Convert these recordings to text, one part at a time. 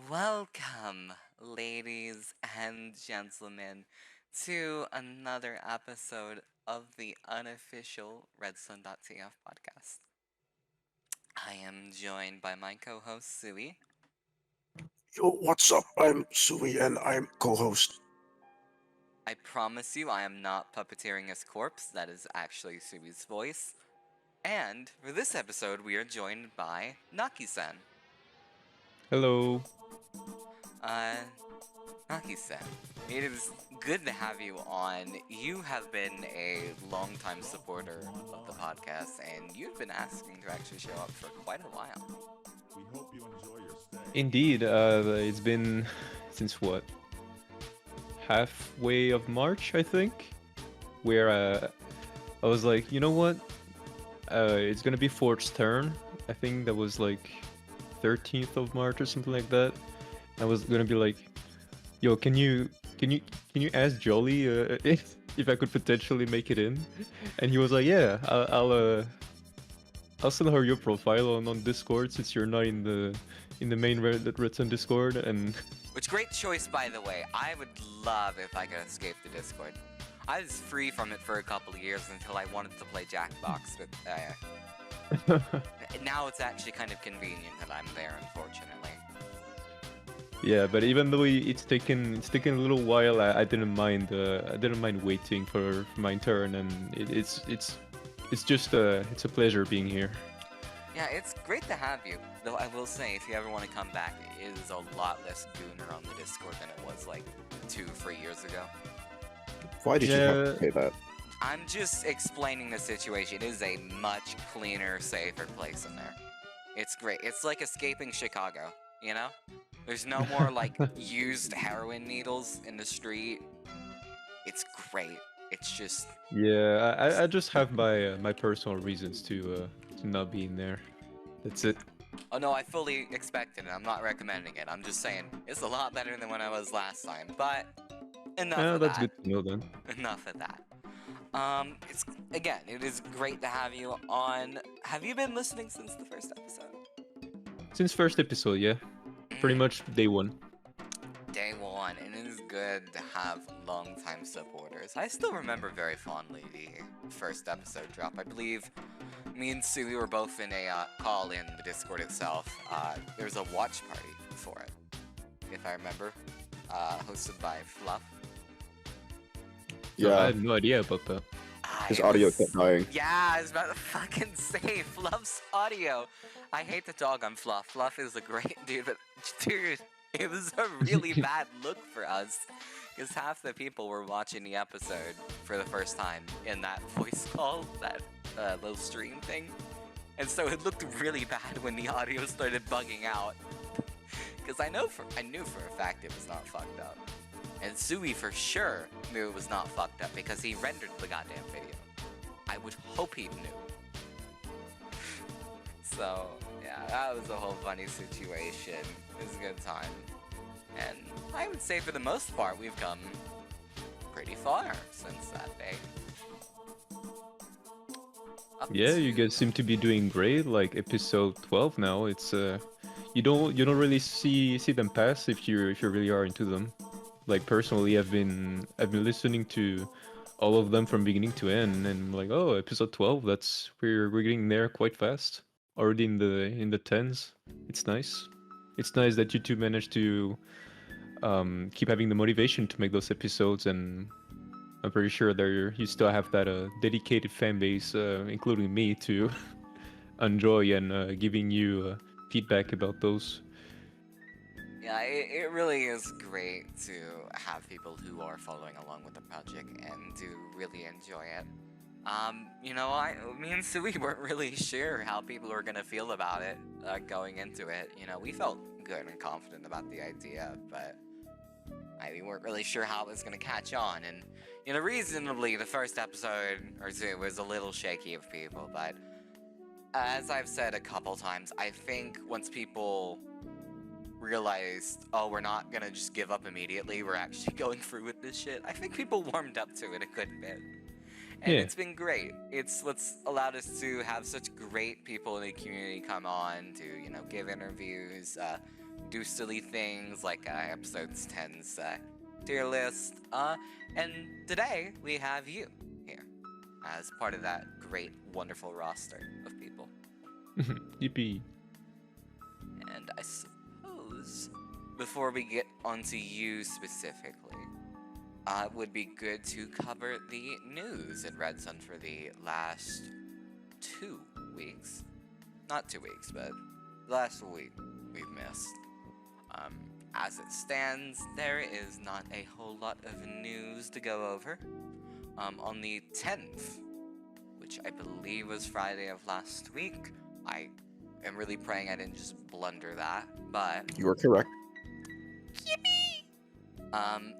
Welcome, ladies and gentlemen, to another episode of the Unofficial Redsun.tf podcast. I am joined by my co host, Sui. Yo, what's up? I'm Sui and I'm co-host. I promise you, I am not puppeteering his corpse, that is actually Sui's voice. And for this episode, we are joined by Nakisan. Hello. Uh, Nakisan, it is good to have you on. You have been a longtime supporter of the podcast, and you've been asking to actually show up for quite a while. We hope you enjoy your stay. Indeed, it's been since what? Halfway of March, I think, where I was like, you know what? It's gonna be Ford's turn. I think that was like 13th of March or something like that. I was gonna be like, yo, can you ask Jolly if I could potentially make it in? And he was like, yeah, I'll send her your profile on Discord since you're not in the main Redsun Discord, and Which, great choice, by the way. I would love if I could escape the Discord. I was free from it for a couple of years until I wanted to play Jackbox, but now it's actually kind of convenient that I'm there, unfortunately. yeah. But even though it's taken a little while, I didn't mind. I didn't mind waiting for my turn, and it's just it's a pleasure being here. Yeah, it's great to have you. Though I will say, if you ever want to come back, it is a lot less gooner on the Discord than it was like 2-3 years ago. Why did you have to Yeah. say that? I'm just explaining the situation. It is a much cleaner, safer place in there. It's great. It's like escaping Chicago, you know? There's no more like used heroin needles in the street. It's great. It's just Yeah, I just have my personal reasons to not be in there. That's it. oh no, I fully expected it. I'm not recommending it. I'm just saying it's a lot better than when I was last time. But enough Yeah, of that's that. good to know then. Enough of that. It's again, it is great to have you on. Have you been listening since the first episode? Since first episode, yeah, pretty much day one. Day one, and it is good to have longtime supporters. I still remember very fondly the first episode drop. I believe me and Sue were both in a call in the Discord itself. There was a watch party for it, if I remember, hosted by Fluff. So I Yeah, had no idea about that. his It audio was- kept dying. Yeah, I was about to fucking say Fluff's audio. I hate to dog on Fluff. Fluff is a great dude, but dude, it was a really bad look for us. Because half the people were watching the episode for the first time in that voice call, that little stream thing. And so it looked really bad when the audio started bugging out. Because I knew for a fact it was not fucked up. And Sui for sure knew it was not fucked up because he rendered the goddamn video. I would hope he knew. So, yeah, that was a whole funny situation. It was a good time. And I would say for the most part, we've come pretty far since that day. Up Yeah, you to- guys seem to be doing great. Like episode 12 now. It's you don't really see them pass if you really are into them. Like personally, I've been listening to all of them from beginning to end, and I'm like, oh, episode 12. That's we're getting there quite fast. Already in the tens. It's nice. It's nice that you two managed to keep having the motivation to make those episodes, and I'm pretty sure that you still have that dedicated fan base, including me, to enjoy and giving you feedback about those. Yeah, it really is great to have people who are following along with the project and do really enjoy it. Me and Sui weren't really sure how people were gonna feel about it going into it. You know, we felt good and confident about the idea, but we weren't really sure how it was gonna catch on. And reasonably, the first episode or two was a little shaky of people, but as I've said a couple times, I think once people realized, oh, we're not gonna just give up immediately, we're actually going through with this shit, I think people warmed up to it a good bit. And Yeah. it's been great. It's what's allowed us to have such great people in the community come on to, give interviews, do silly things like episodes 10's tier list. And today we have you here as part of that great, wonderful roster of people. Yippee. And I suppose before we get onto you specifically, it would be good to cover the news in Redsun for the last 2 weeks. Not 2 weeks, but last week we've missed. As it stands, there is not a whole lot of news to go over. On the 10th, which I believe was Friday of last week, I am really praying I didn't just blunder that, but You are correct.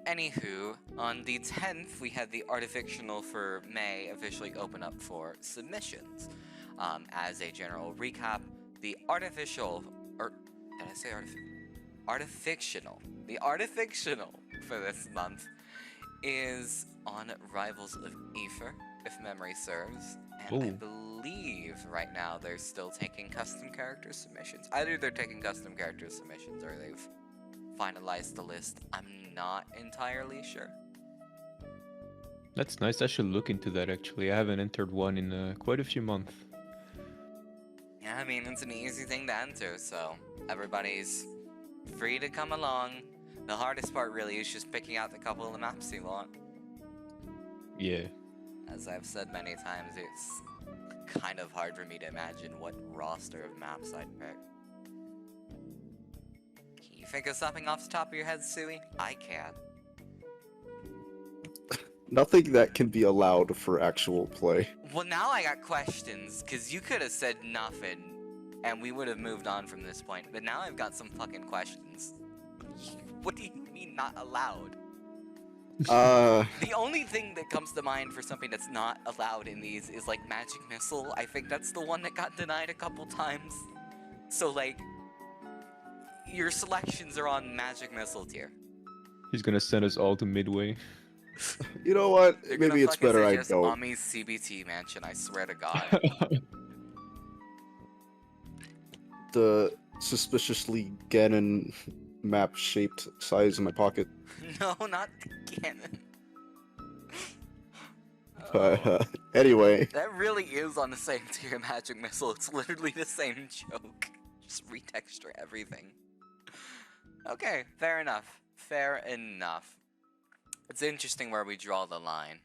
anywho, on the 10th, we had the Artifictional for May officially open up for submissions. As a general recap, the Artificial, or did I say Artifictional? The Artifictional for this month is on Rivals of Aether, if memory serves, and I Ooh. believe right now they're still taking custom character submissions. Either they're taking custom character submissions or they've finalized the list. I'm not entirely sure. That's nice. I should look into that actually. I haven't entered one in quite a few months. Yeah, I mean, it's an easy thing to enter, so everybody's free to come along. The hardest part really is just picking out the couple of the maps you want. Yeah. As I've said many times, it's kind of hard for me to imagine what roster of maps I'd pick. Can you think of something off the top of your head, Sui? I can. Nothing that can be allowed for actual play. Well, now I got questions, because you could have said nothing, and we would have moved on from this point, but now I've got some fucking questions. What do you mean not allowed? The only thing that comes to mind for something that's not allowed in these is like Magic Missile. I think that's the one that got denied a couple times. So like, your selections are on Magic Missile tier. He's gonna send us all to Midway. You know what? They're Maybe gonna it's fucking better I suggest don't. Ami's CBT mansion, I swear to God. The suspiciously Ganon map-shaped size in my pocket. No, not Ganon. But Oh, anyway, that really is on the same tier of Magic Missile. It's literally the same joke. Just retexture everything. Okay, fair enough. Fair enough. It's interesting where we draw the line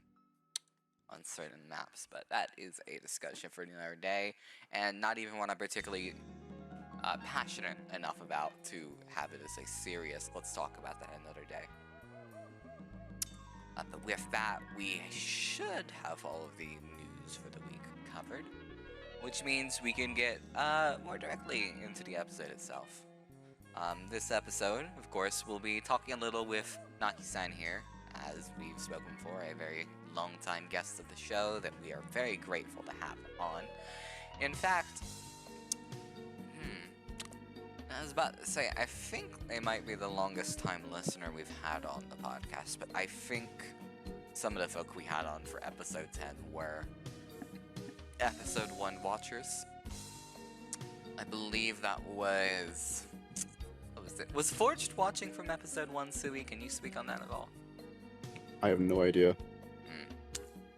on certain maps, but that is a discussion for another day, and not even one I'm particularly passionate enough about to have it as a serious, let's talk about that another day. But with that, we should have all of the news for the week covered, which means we can get more directly into the episode itself. This episode, of course, we'll be talking a little with Nakisan here, as we've spoken for, a very long-time guest of the show that we are very grateful to have on. In fact, I was about to say, I think they might be the longest time listener we've had on the podcast, but I think some of the folk we had on for episode 10 were episode 1 watchers. I believe that was... what was it? Was Forged watching from episode 1, Sui? Can you speak on that at all? I have no idea.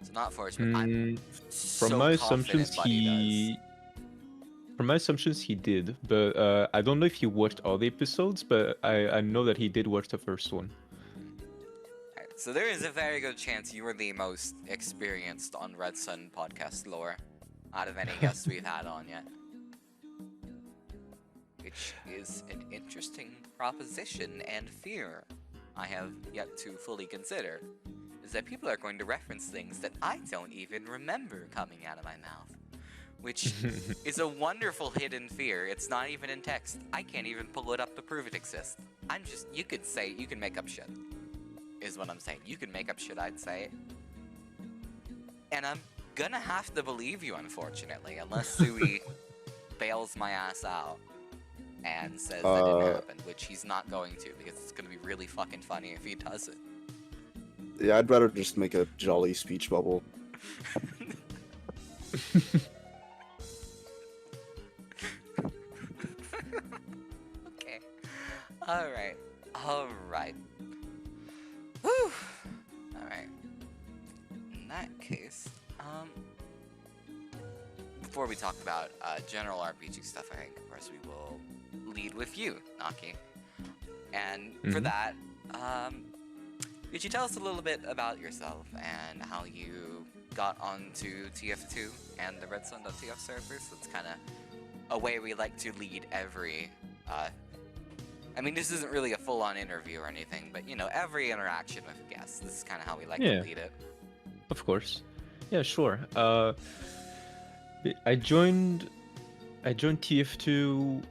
So not Forged, but I'm so From my confident assumptions, Buddy does. From my assumptions, he did, but I don't know if he watched all the episodes, but I know that he did watch the first one. Alright, so there is a very good chance you were the most experienced on Redsun podcast lore out of any guests we've had on yet. Which is an interesting proposition and fear I have yet to fully consider, is that people are going to reference things that I don't even remember coming out of my mouth. Which is a wonderful hidden fear. It's not even in text. I can't even pull it up to prove it exists. You could say, you can make up shit, is what I'm saying. You can make up shit, I'd say. And I'm gonna have to believe you, unfortunately, unless Sui bails my ass out and says that didn't happen, which he's not going to, because it's gonna be really fucking funny if he does it. Yeah, I'd rather just make a jolly speech bubble. Okay. Alright. Alright. Whew. Alright. In that case, before we talk about general RPG stuff, I think, of course, we will lead with you, Naki. And for Mhm. that, could you tell us a little bit about yourself and how you got onto TF2 and the Redsun.tf servers? That's kind of a way we like to lead every. I mean, this isn't really a full-on interview or anything, but you know, every interaction with guests. This is kind of how we like Yeah. to lead it. Of course. Yeah, sure. I joined TF2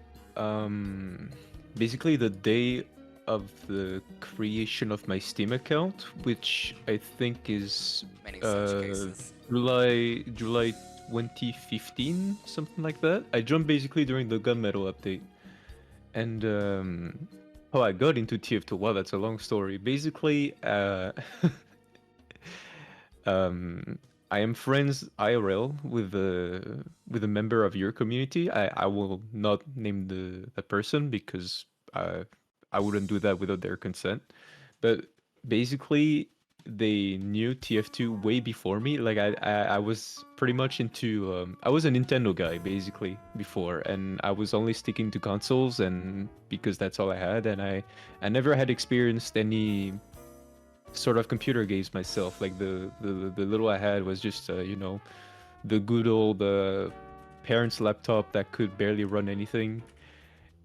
basically the day of the creation of my Steam account, which I think is Many such cases. July 2015, something like that. I joined basically during the gunmetal update. And how I got into TF2, wow, that's a long story. Basically, I am friends IRL with a member of your community. I will not name the person because I wouldn't do that without their consent. But basically, they knew TF2 way before me. Like I was pretty much into I was a Nintendo guy basically before, and I was only sticking to consoles, and because that's all I had, and I never had experienced any sort of computer games myself. Like the little I had was just you know, the good old parents' laptop that could barely run anything,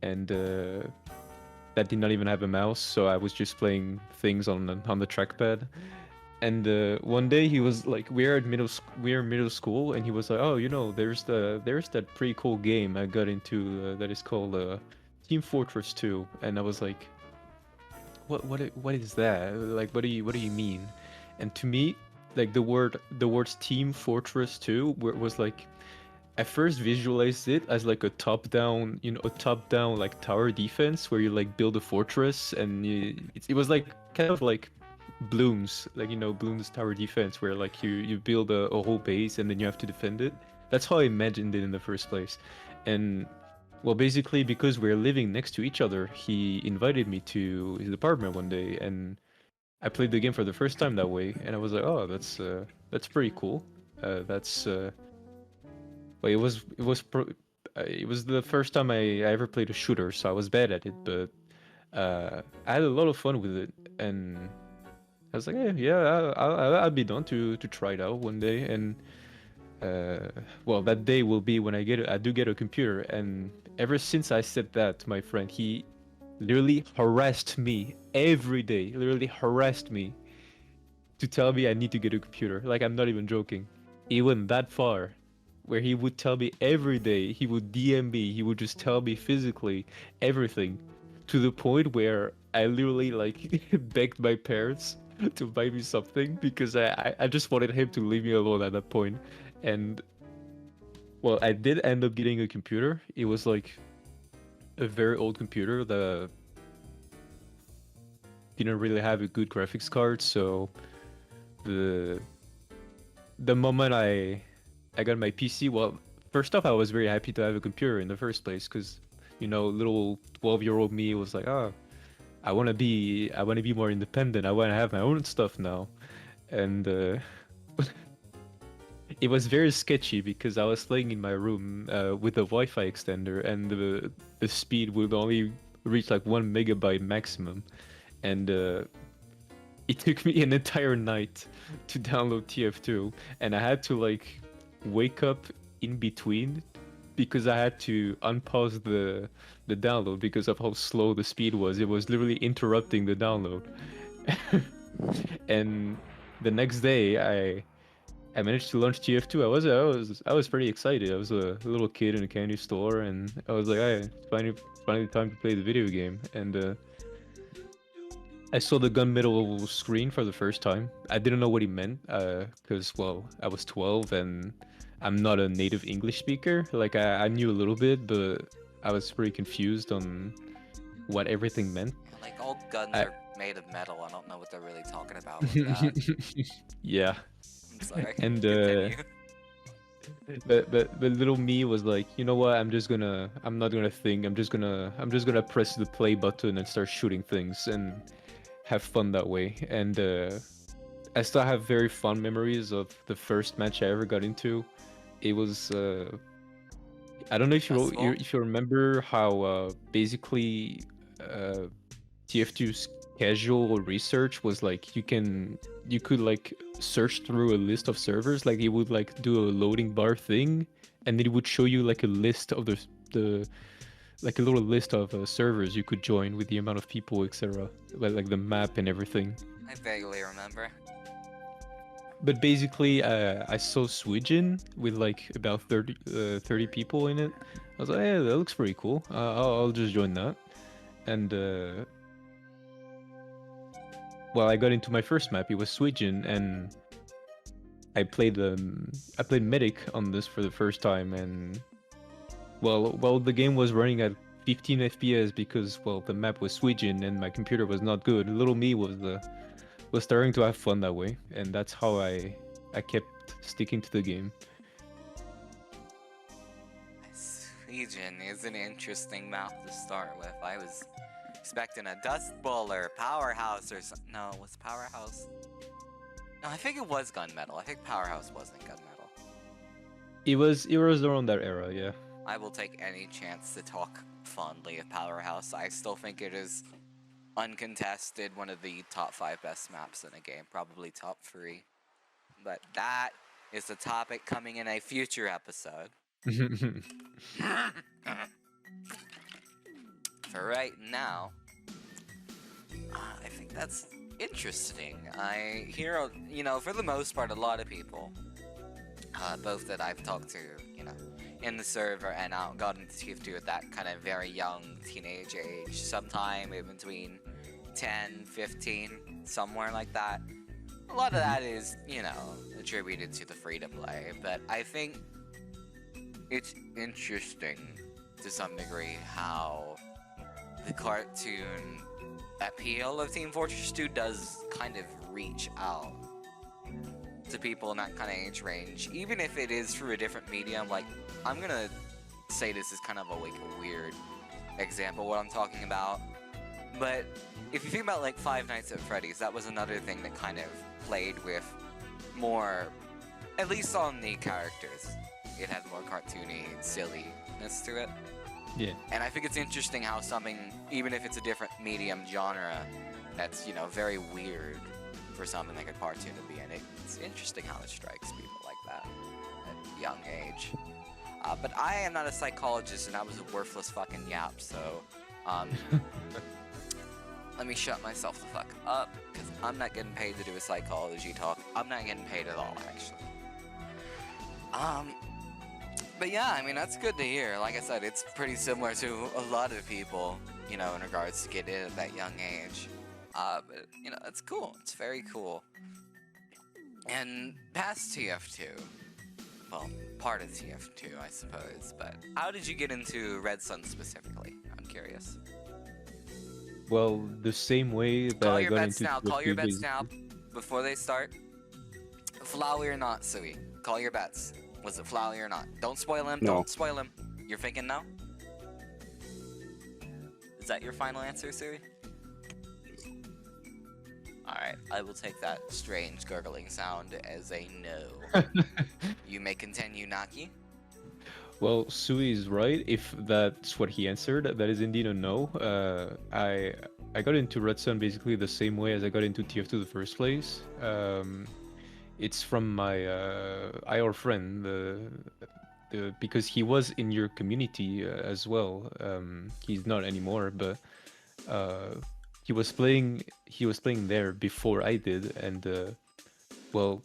and that did not even have a mouse. So I was just playing things on the trackpad. And one day he was like, we're in middle school, and he was like, oh, you know, there's that pretty cool game I got into that is called Team Fortress 2, and I was like, what is that? Like, what do you mean? And to me, like the words Team Fortress 2 was like, I first visualized it as like a top-down, you know, a top-down like tower defense where you like build a fortress, and it was like kind of like Bloons, like, you know, Bloons tower defense, where like you build a whole base and then you have to defend it. That's how I imagined it in the first place. And well, basically, because we're living next to each other, he invited me to his apartment one day, and I played the game for the first time that way, and I was like, oh, that's pretty cool. That's well, it was the first time I ever played a shooter, so I was bad at it, but I had a lot of fun with it, and I was like, hey, yeah, I'll be down to try it out one day, and well, that day will be when I do get a computer, and ever since I said that to my friend, he literally harassed me every day, literally harassed me to tell me I need to get a computer. Like, I'm not even joking. It went that far, where he would tell me every day, he would DM me, he would just tell me physically everything, to the point where I literally like begged my parents to buy me something because I just wanted him to leave me alone at that point. And well, I did end up getting a computer. It was like a very old computer that didn't really have a good graphics card, so the the moment I got my PC, well, first off, I was very happy to have a computer in the first place because, you know, little 12-year-old me was like, oh, I want to be more independent. I want to have my own stuff now. And it was very sketchy because I was playing in my room with a Wi-Fi extender, and the speed would only reach like 1 megabyte maximum, and it took me an entire night to download TF2, and I had to like wake up in between because I had to unpause the download because of how slow the speed was. It was literally interrupting the download. And the next day, I managed to launch TF2. I was pretty excited. I was a little kid in a candy store, and I was like, "Hey, finally time to play the video game." And I saw the gunmetal screen for the first time. I didn't know what he meant, because well, I was 12 and I'm not a native English speaker. Like I knew a little bit, but I was pretty confused on what everything meant. Yeah, like all guns I- are made of metal. I don't know what they're really talking about with that. Yeah. I'm sorry. And Continue. But little me was like, you know what? I'm not gonna think. I'm just gonna press the play button and start shooting things and have fun that way. And I still have very fond memories of the first match I ever got into. It was I don't know Festival? if you remember how basically TF2's casual research was like you could like search through a list of servers, like it would like do a loading bar thing, and it would show you like a list of the like a little list of servers you could join with the amount of people, etc. Like the map and everything. I vaguely remember. But basically, I saw Swidgen with like about 30 people in it. I was like, hey, that looks pretty cool. I'll just join that. And well, I got into my first map. It was Swidgen, and I played Medic on this for the first time, and well, the game was running at 15 FPS because well, the map was Swidgen and my computer was not good. Little me was starting to have fun that way, and that's how I kept sticking to the game. Legion is an interesting map to start with. I was expecting a Dust Bowl or Powerhouse or something. No, was Powerhouse? No, I think it was Gunmetal. I think Powerhouse wasn't Gunmetal. It was around that era, yeah. I will take any chance to talk fondly of Powerhouse. I still think it is uncontested one of the top 5 best maps in a game, probably top 3. But that is a topic coming in a future episode. For right now, I think that's interesting. I hear, you know, for the most part, a lot of people, both that I've talked to, you know, in the server and out got into TF2 at that kind of very young teenage age, sometime in between 10, 15, somewhere like that. A lot of that is, you know, attributed to the free-to-play, but I think it's interesting to some degree how the cartoon appeal of Team Fortress 2 does kind of reach out to people in that kind of age range, even if it is through a different medium. Like, I'm gonna say this is kind of a weird example what I'm talking about, but if you think about like Five Nights at Freddy's, that was another thing that kind of played with more, at least on the characters, it had more cartoony silliness to it. Yeah. And I think it's interesting how something, even if it's a different medium genre, that's, you know, very weird for something like a cartoon to be in. It's interesting how it strikes people like that at a young age. But I am not a psychologist, and I was a worthless fucking yap, so let me shut myself the fuck up, because I'm not getting paid to do a psychology talk. I'm not getting paid at all, actually. But yeah, I mean, that's good to hear. Like I said, it's pretty similar to a lot of people, you know, in regards to getting in at that young age. But, you know, that's cool. It's very cool. And past TF2, well, part of TF2, I suppose, but how did you get into Redsun specifically? I'm curious. Well, the same way that Call I your got bets into now. Call your TF2 bets now before they start. Flowey or not, Sui? Call your bets. Was it Flowey or not? Don't spoil him. No. Don't spoil him. You're thinking no? Is that your final answer, Sui? Alright, I will take that strange gurgling sound as a no. You may continue, Naki. Well, Sui is right. If that's what he answered, that is indeed a no. I got into Redsun basically the same way as I got into TF2 the first place. It's from my IR friend, because he was in your community as well. He's not anymore, but he was playing there before I did, and well,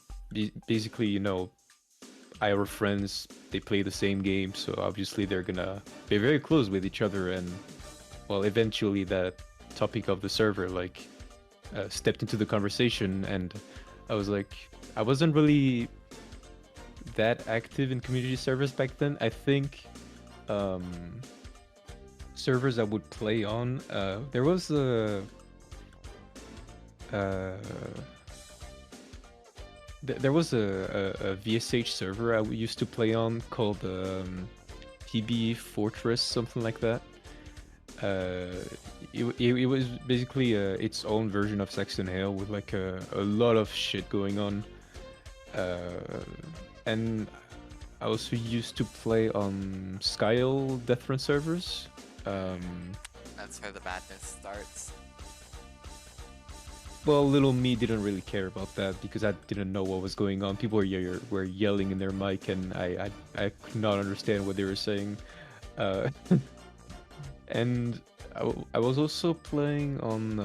basically, you know, our friends, they play the same game, so obviously they're very close with each other, and well, eventually that topic of the server like stepped into the conversation, and I was like, I wasn't really that active in community servers back then. I think servers I would play on, there was a There was a VSH server I used to play on called PB Fortress, something like that. It was basically its own version of Saxon Hale with like a lot of shit going on. And I also used to play on Skyle Deathrun servers. That's where the badness starts. Well, little me didn't really care about that because I didn't know what was going on. People were yelling in their mic, and I could not understand what they were saying. And I was also playing on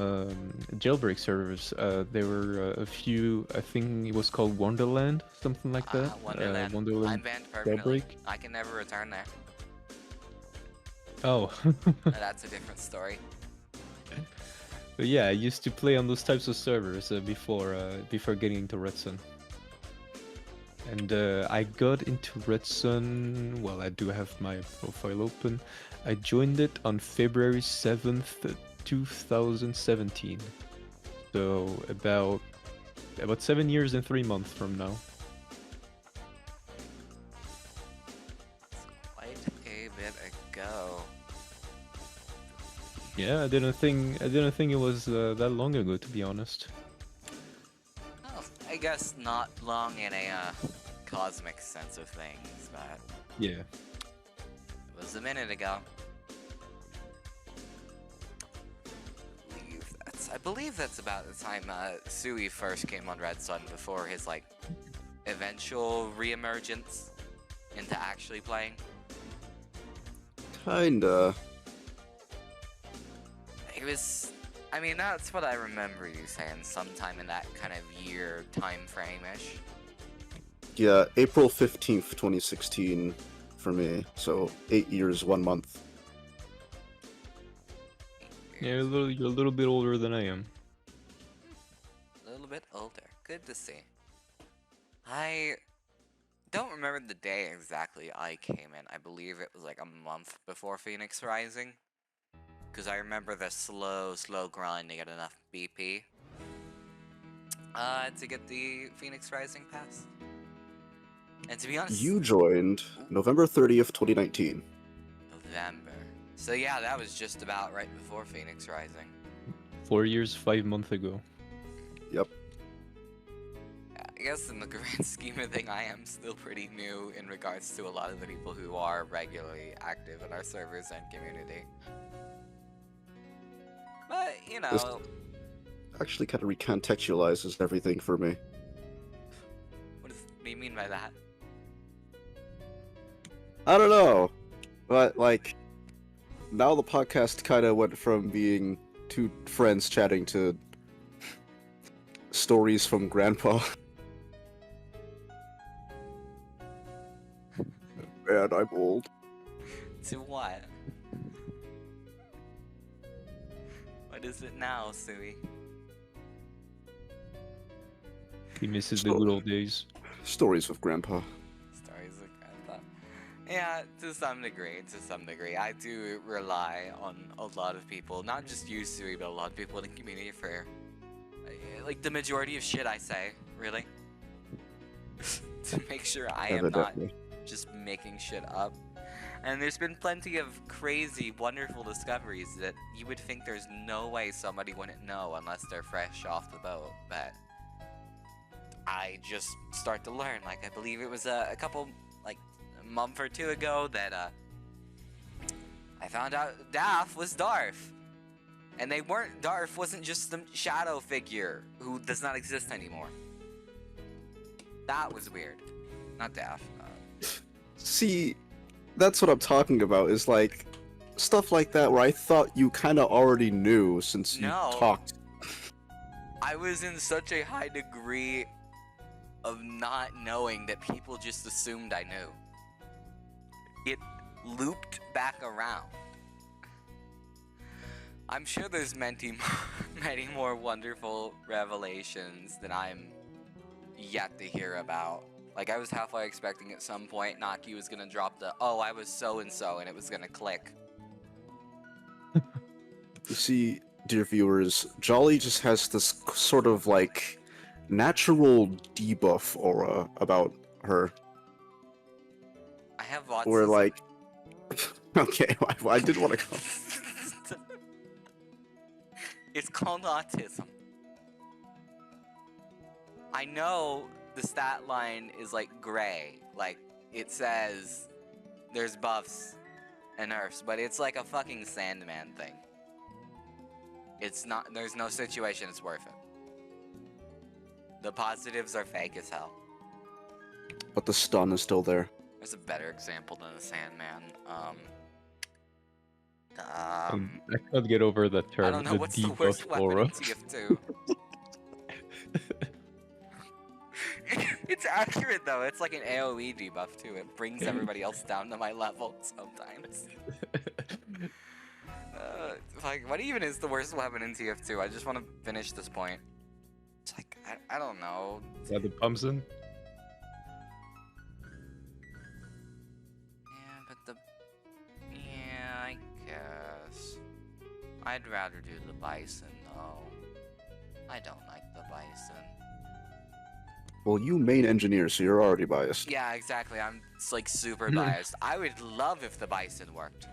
jailbreak servers. There were a few. I think it was called Wonderland, something like that. Wonderland. Wonderland I'm banned permanently. jailbreak. I can never return there. Oh. That's a different story. But yeah, I used to play on those types of servers before getting into Redsun. And I got into Redsun. Well, I do have my profile open. I joined it on February 7th, 2017. So about 7 years and 3 months from now. Quite a bit ago. Yeah, I didn't think it was that long ago, to be honest. Well, I guess not long in a cosmic sense of things, but Yeah. it was a minute ago. I believe that's about the time Sui first came on Redsun before his like eventual reemergence into actually playing. Kinda. It was, I mean, that's what I remember you saying, sometime in that kind of year time frame-ish. Yeah, April 15th, 2016 for me. So 8 years, 1 month. Yeah, you're a little bit older than I am. A little bit older. Good to see. I don't remember the day exactly I came in. I believe it was like a month before Phoenix Rising. Because I remember the slow grind to get enough BP to get the Phoenix Rising pass. And to be honest, You joined November 30th, 2019. November. So yeah, that was just about right before Phoenix Rising. 4 years, 5 months ago. Yep. I guess in the grand scheme of things, I am still pretty new in regards to a lot of the people who are regularly active in our servers and community. But, you know... This actually kind of recontextualizes everything for me. What do you mean by that? I don't know, but like, now the podcast kind of went from being two friends chatting to stories from Grandpa. Man, I'm old. To what? What is it now, Sui? He misses the good old days. Stories with Grandpa. Stories of Grandpa. Yeah, to some degree, I do rely on a lot of people, not just you, Sui, but a lot of people in the community for, like, the majority of shit I say, really. To make sure I am not Evidently. just making shit up. And there's been plenty of crazy, wonderful discoveries that you would think there's no way somebody wouldn't know unless they're fresh off the boat, but I just start to learn. Like, I believe it was a couple, like, a month or two ago that, I found out Daff was Darth. And they weren't, Darth wasn't just some shadow figure who does not exist anymore. That was weird. Not Daff. See, that's what I'm talking about, is like, stuff like that where I thought you kind of already knew since you No. talked. I was in such a high degree of not knowing that people just assumed I knew. It looped back around. I'm sure there's many more wonderful revelations that I'm yet to hear about. Like, I was halfway expecting at some point Naki was gonna drop the, oh, I was so-and-so, and it was gonna click. You see, dear viewers, Jolly just has this sort of like natural debuff aura about her. I have autism. Where like, okay, I did want to go. It's called autism. I know the stat line is like gray, like it says there's buffs and nerfs, but it's like a fucking Sandman thing. It's not, there's no situation it's worth it. The positives are fake as hell. But the stun is still there. There's a better example than the Sandman. I can't get over that term. I don't know the what's the worst debuff weapon aura. in TF2. It's accurate though. It's like an AoE debuff too. It brings everybody else down to my level sometimes. Like, what even is the worst weapon in TF2? I just want to finish this point. It's like, I don't know. Yeah, the Pumpson. Yeah, but yeah, I guess. I'd rather do the Bison though. I don't like the Bison. Well, you main engineer, so you're already biased. Yeah, exactly. I'm like super biased. I would love if the Bison worked.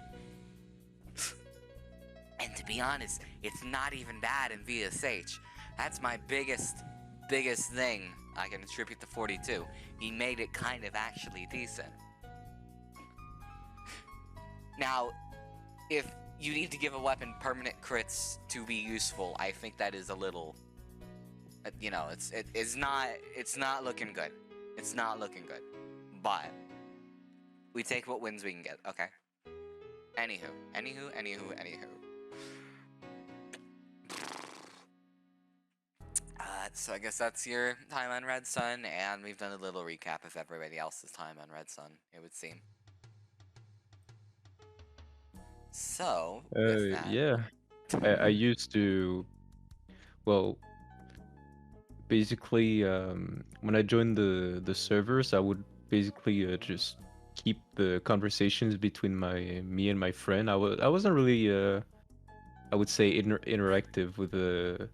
And to be honest, it's not even bad in VSH. That's my biggest thing I can attribute to 42. He made it kind of actually decent. Now, if you need to give a weapon permanent crits to be useful, I think that is a little, you know, it's not looking good. It's not looking good. But we take what wins we can get, okay? Anywho. So I guess that's your time on Redsun, and we've done a little recap of everybody else's time on Redsun, it would seem. So, with that, Yeah. I used to, well, basically, when I joined the servers, I would basically just keep the conversations between me and my friend. I wasn't really, I would say, interactive with the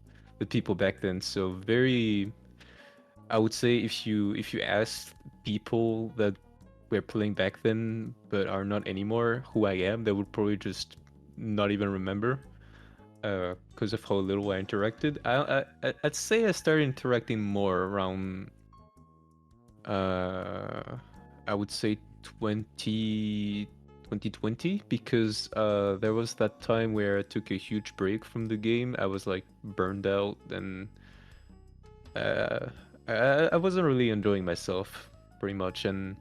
people back then. So very, I would say, if you ask people that were playing back then but are not anymore who I am, they would probably just not even remember. Because of how little I interacted. I'd say I started interacting more around, I would say 2020, because there was that time where I took a huge break from the game. I was like burned out, and I wasn't really enjoying myself pretty much, and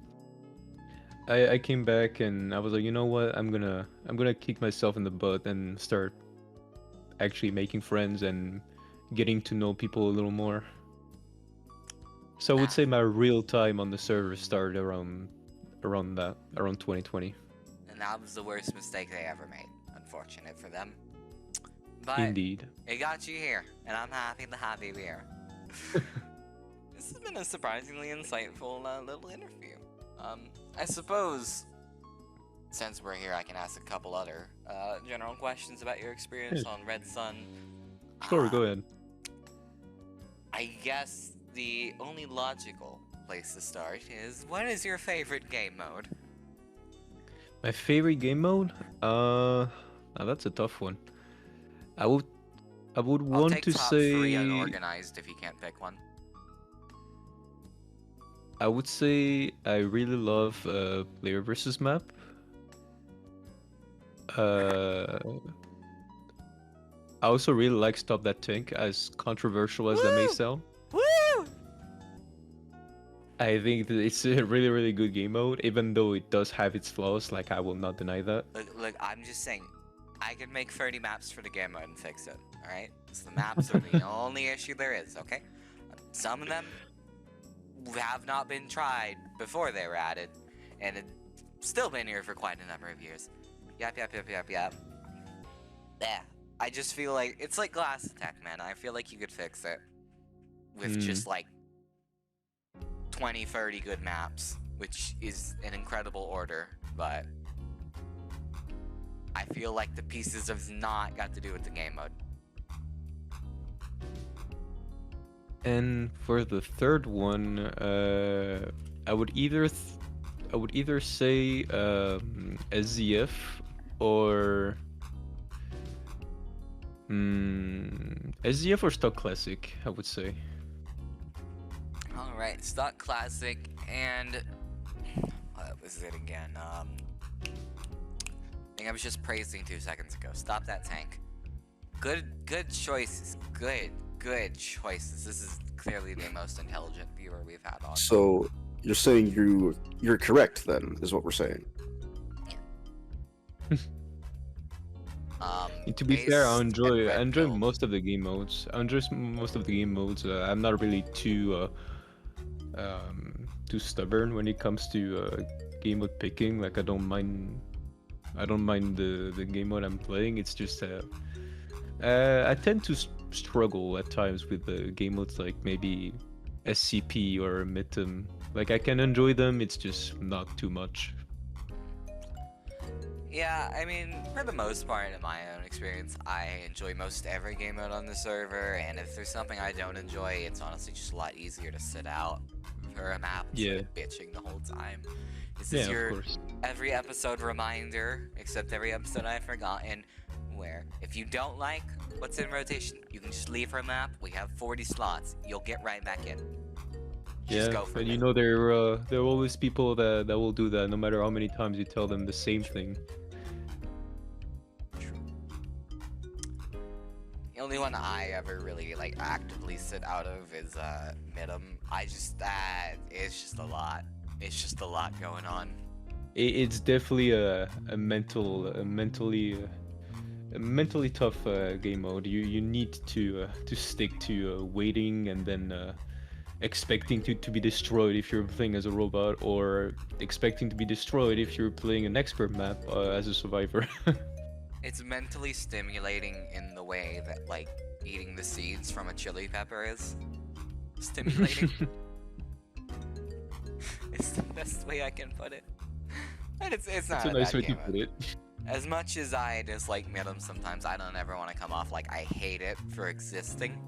I came back and I was like, you know what, I'm gonna kick myself in the butt and start actually making friends and getting to know people a little more. So I would say my real time on the server started around 2020. and that was the worst mistake they ever made. Unfortunate for them. But Indeed. it got you here, and I'm happy to have you here. This has been a surprisingly insightful little interview. I suppose, since we're here, I can ask a couple other general questions about your experience on Redsun. Sure, go ahead. I guess the only logical place to start is, what is your favorite game mode? My favorite game mode? Now that's a tough one. I would I'll want take to top say 3 unorganized if you can't pick one. I would say I really love player versus map. I also really like Stop That Tank, as controversial as that may sound. Woo! I think that it's a really, really good game mode, even though it does have its flaws. Like, I will not deny that. Look, I'm just saying, I could make 30 maps for the game mode and fix it, alright? So the maps are the only issue there is, okay? Some of them have not been tried before they were added, and it's still been here for quite a number of years. Yep. Yeah, I just feel like, it's like Glass Attack, man. I feel like you could fix it with just like 20, 30 good maps, which is an incredible order, but I feel like the pieces have not got to do with the game mode. And for the third one, I would either say SZF or SZF or Stock Classic. I would say. All right, stock classic and what was it again? I think I was just praising 2 seconds ago. Stop that tank. Good choices. Good choices. This is clearly the most intelligent viewer we've had on. So you're saying you're correct then, is what we're saying. To be fair, I Based enjoy and red pill. most of the game modes. I enjoy most of the game modes. I'm not really too stubborn when it comes to game mode picking. Like I don't mind the game mode I'm playing. It's just I tend to struggle at times with the game modes like maybe SCP or Mitim. Like I can enjoy them. It's just not too much. Yeah, I mean, for the most part, in my own experience, I enjoy most every game mode on the server, and if there's something I don't enjoy, it's honestly just a lot easier to sit out for a map instead of bitching the whole time. This is Yeah, your of course. every episode reminder, except every episode I've forgotten, where if you don't like what's in rotation, you can just leave her map. We have 40 slots. You'll get right back in. Just Yeah, go for and it. you know there are always people that will do that no matter how many times you tell them the same thing. The only one I ever really like actively sit out of is Midem. It's just a lot. It's just a lot going on. It's definitely a mentally tough game mode. You need to stick to waiting and then expecting to be destroyed if you're playing as a robot, or expecting to be destroyed if you're playing an expert map as a survivor. It's mentally stimulating in the way that like eating the seeds from a chili pepper is stimulating. It's the best way I can put it. And it's not It's a a nice bad way to game. put it. As much as I dislike Midem sometimes, I don't ever want to come off like I hate it for existing.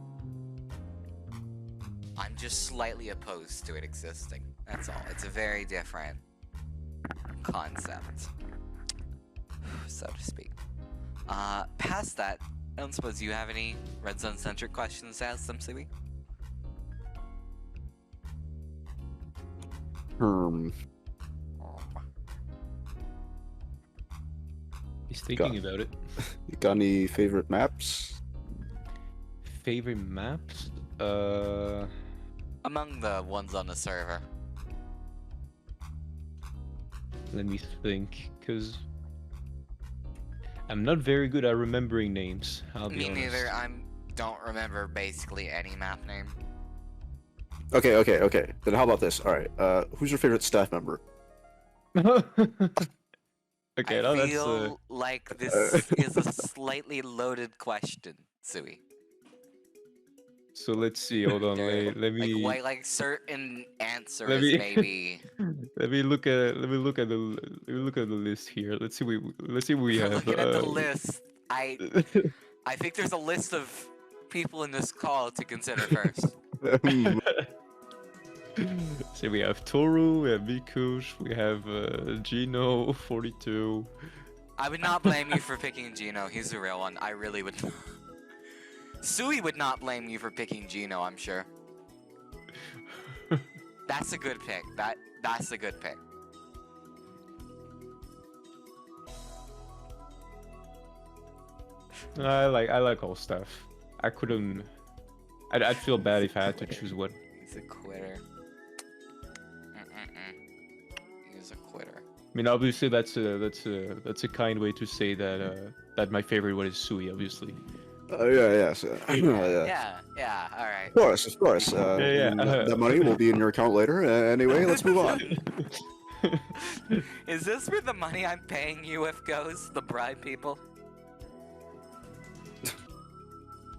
I'm just slightly opposed to it existing. That's all. It's a very different concept, so to speak. Past that, I don't suppose you have any Redsun centric questions to ask them, Sui? He's thinking about it. You got any favorite maps? Favorite maps? Among the ones on the server. Let me think, cause I'm not very good at remembering names. I'll be Me honest. neither. Don't remember basically any map name. Okay. Then how about this? All right. Who's your favorite staff member? Okay, I now that's feel like this is a slightly loaded question, Sui. so let's see. Hold on. Let me Like certain answers Let me- maybe. let me look at the list here. Let's see we have. Looking at the list, I think there's a list of people in this call to consider first. So we have Toru, we have Mikush, we have Gino 42. I would not blame you for picking Gino. He's the real one. I really would. Sui would not blame you for picking Gino, I'm sure. That's a good pick. That's a good pick. I like all stuff. I couldn't. I'd feel bad if I had to choose one. He's a quitter. He's a quitter. I mean, obviously that's a kind way to say that that my favorite one is Sui, obviously. Yeah. Yeah. All right. Of course. That money will be in your account later. Anyway, let's move on. Is this where the money I'm paying you if goes? The bribe people?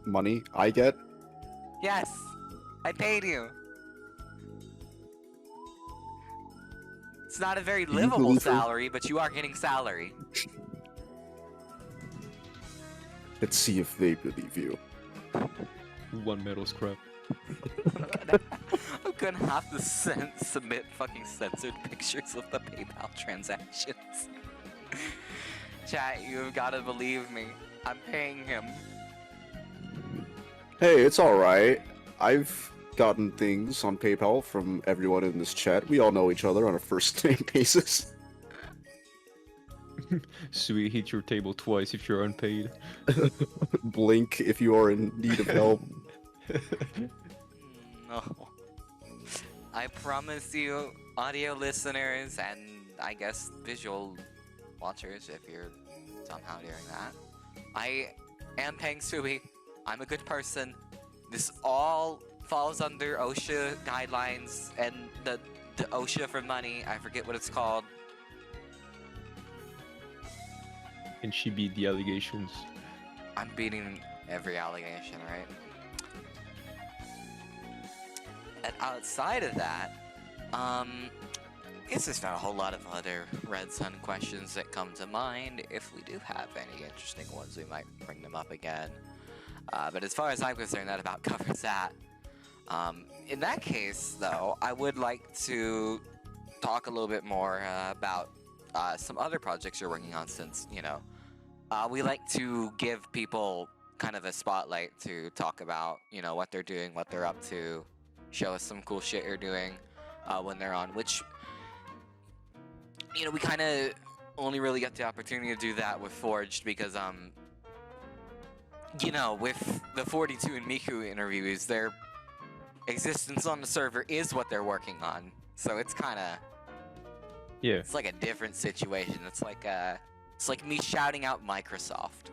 Money I get? Yes, I paid you. It's not a very you livable believe her? salary, but you are getting salary. Let's see if they believe you. 1 metal scrap. I'm gonna have to submit fucking censored pictures of the PayPal transactions. Chat, you've gotta believe me. I'm paying him. Hey, it's alright. I've gotten things on PayPal from everyone in this chat. We all know each other on a first name basis. Sui, hit your table twice if you're unpaid. Blink if you are in need of help. No. I promise you, audio listeners, and I guess visual watchers, if you're somehow hearing that, I am paying Sui. I'm a good person. This all falls under OSHA guidelines and the OSHA for money. I forget what it's called. Can she beat the allegations? I'm beating every allegation, right? And outside of that, guess there's not a whole lot of other Redsun questions that come to mind. If we do have any interesting ones, we might bring them up again. But as far as I'm concerned, that about covers that. In that case, though, I would like to talk a little bit more about some other projects you're working on, since, you know, we like to give people kind of a spotlight to talk about, you know, what they're doing, what they're up to, show us some cool shit you're doing when they're on, which, you know, we kind of only really get the opportunity to do that with Forged because, you know, with the 42 and Miku interviews, their existence on the server is what they're working on. So it's kind of, Yeah. it's like a different situation. It's like me shouting out Microsoft.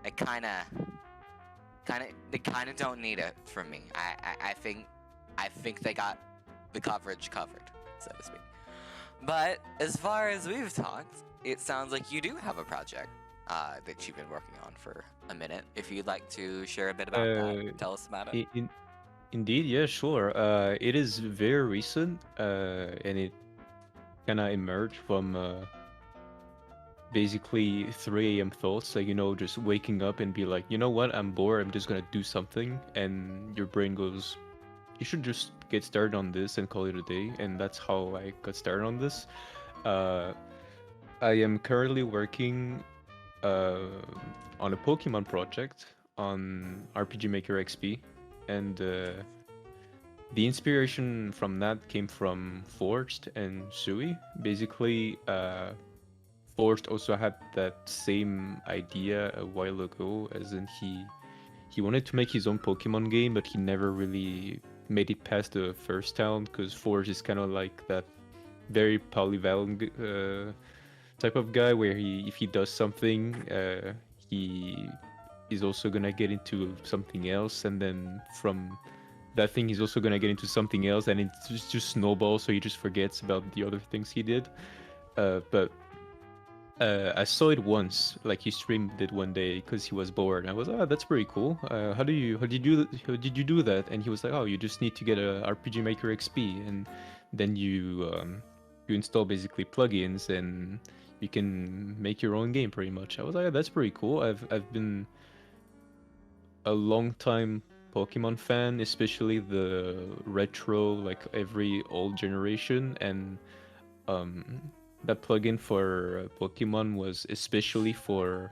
They kind of don't need it from me. I think they got the coverage covered, so to speak. But as far as we've talked, it sounds like you do have a project that you've been working on for a minute. If you'd like to share a bit about that, tell us about it. Indeed, yeah, sure. It is very recent, and it kind of emerged from basically 3 a.m. thoughts, like, you know, just waking up and be like, you know what, I'm bored, I'm just gonna do something, and your brain goes, you should just get started on this and call it a day, and that's how I got started on this. I am currently working on a Pokemon project on RPG Maker XP, and the inspiration from that came from Forged and Sui. Basically, Forged also had that same idea a while ago, as in he wanted to make his own Pokemon game, but he never really made it past the first town, because Forged is kind of like that very polyvalent type of guy, where if he does something, he is also gonna get into something else, and then from that thing he's also gonna get into something else, and it just snowballs, so he just forgets about the other things he did. But I saw it once, like he streamed it one day because he was bored. I was, oh, that's pretty cool. How did you do that? And he was like, oh, you just need to get a RPG Maker XP, and then you install basically plugins, and you can make your own game pretty much. I was like, oh, that's pretty cool. I've been a long time Pokemon fan, especially the retro, like every old generation, and that plugin for Pokemon was especially for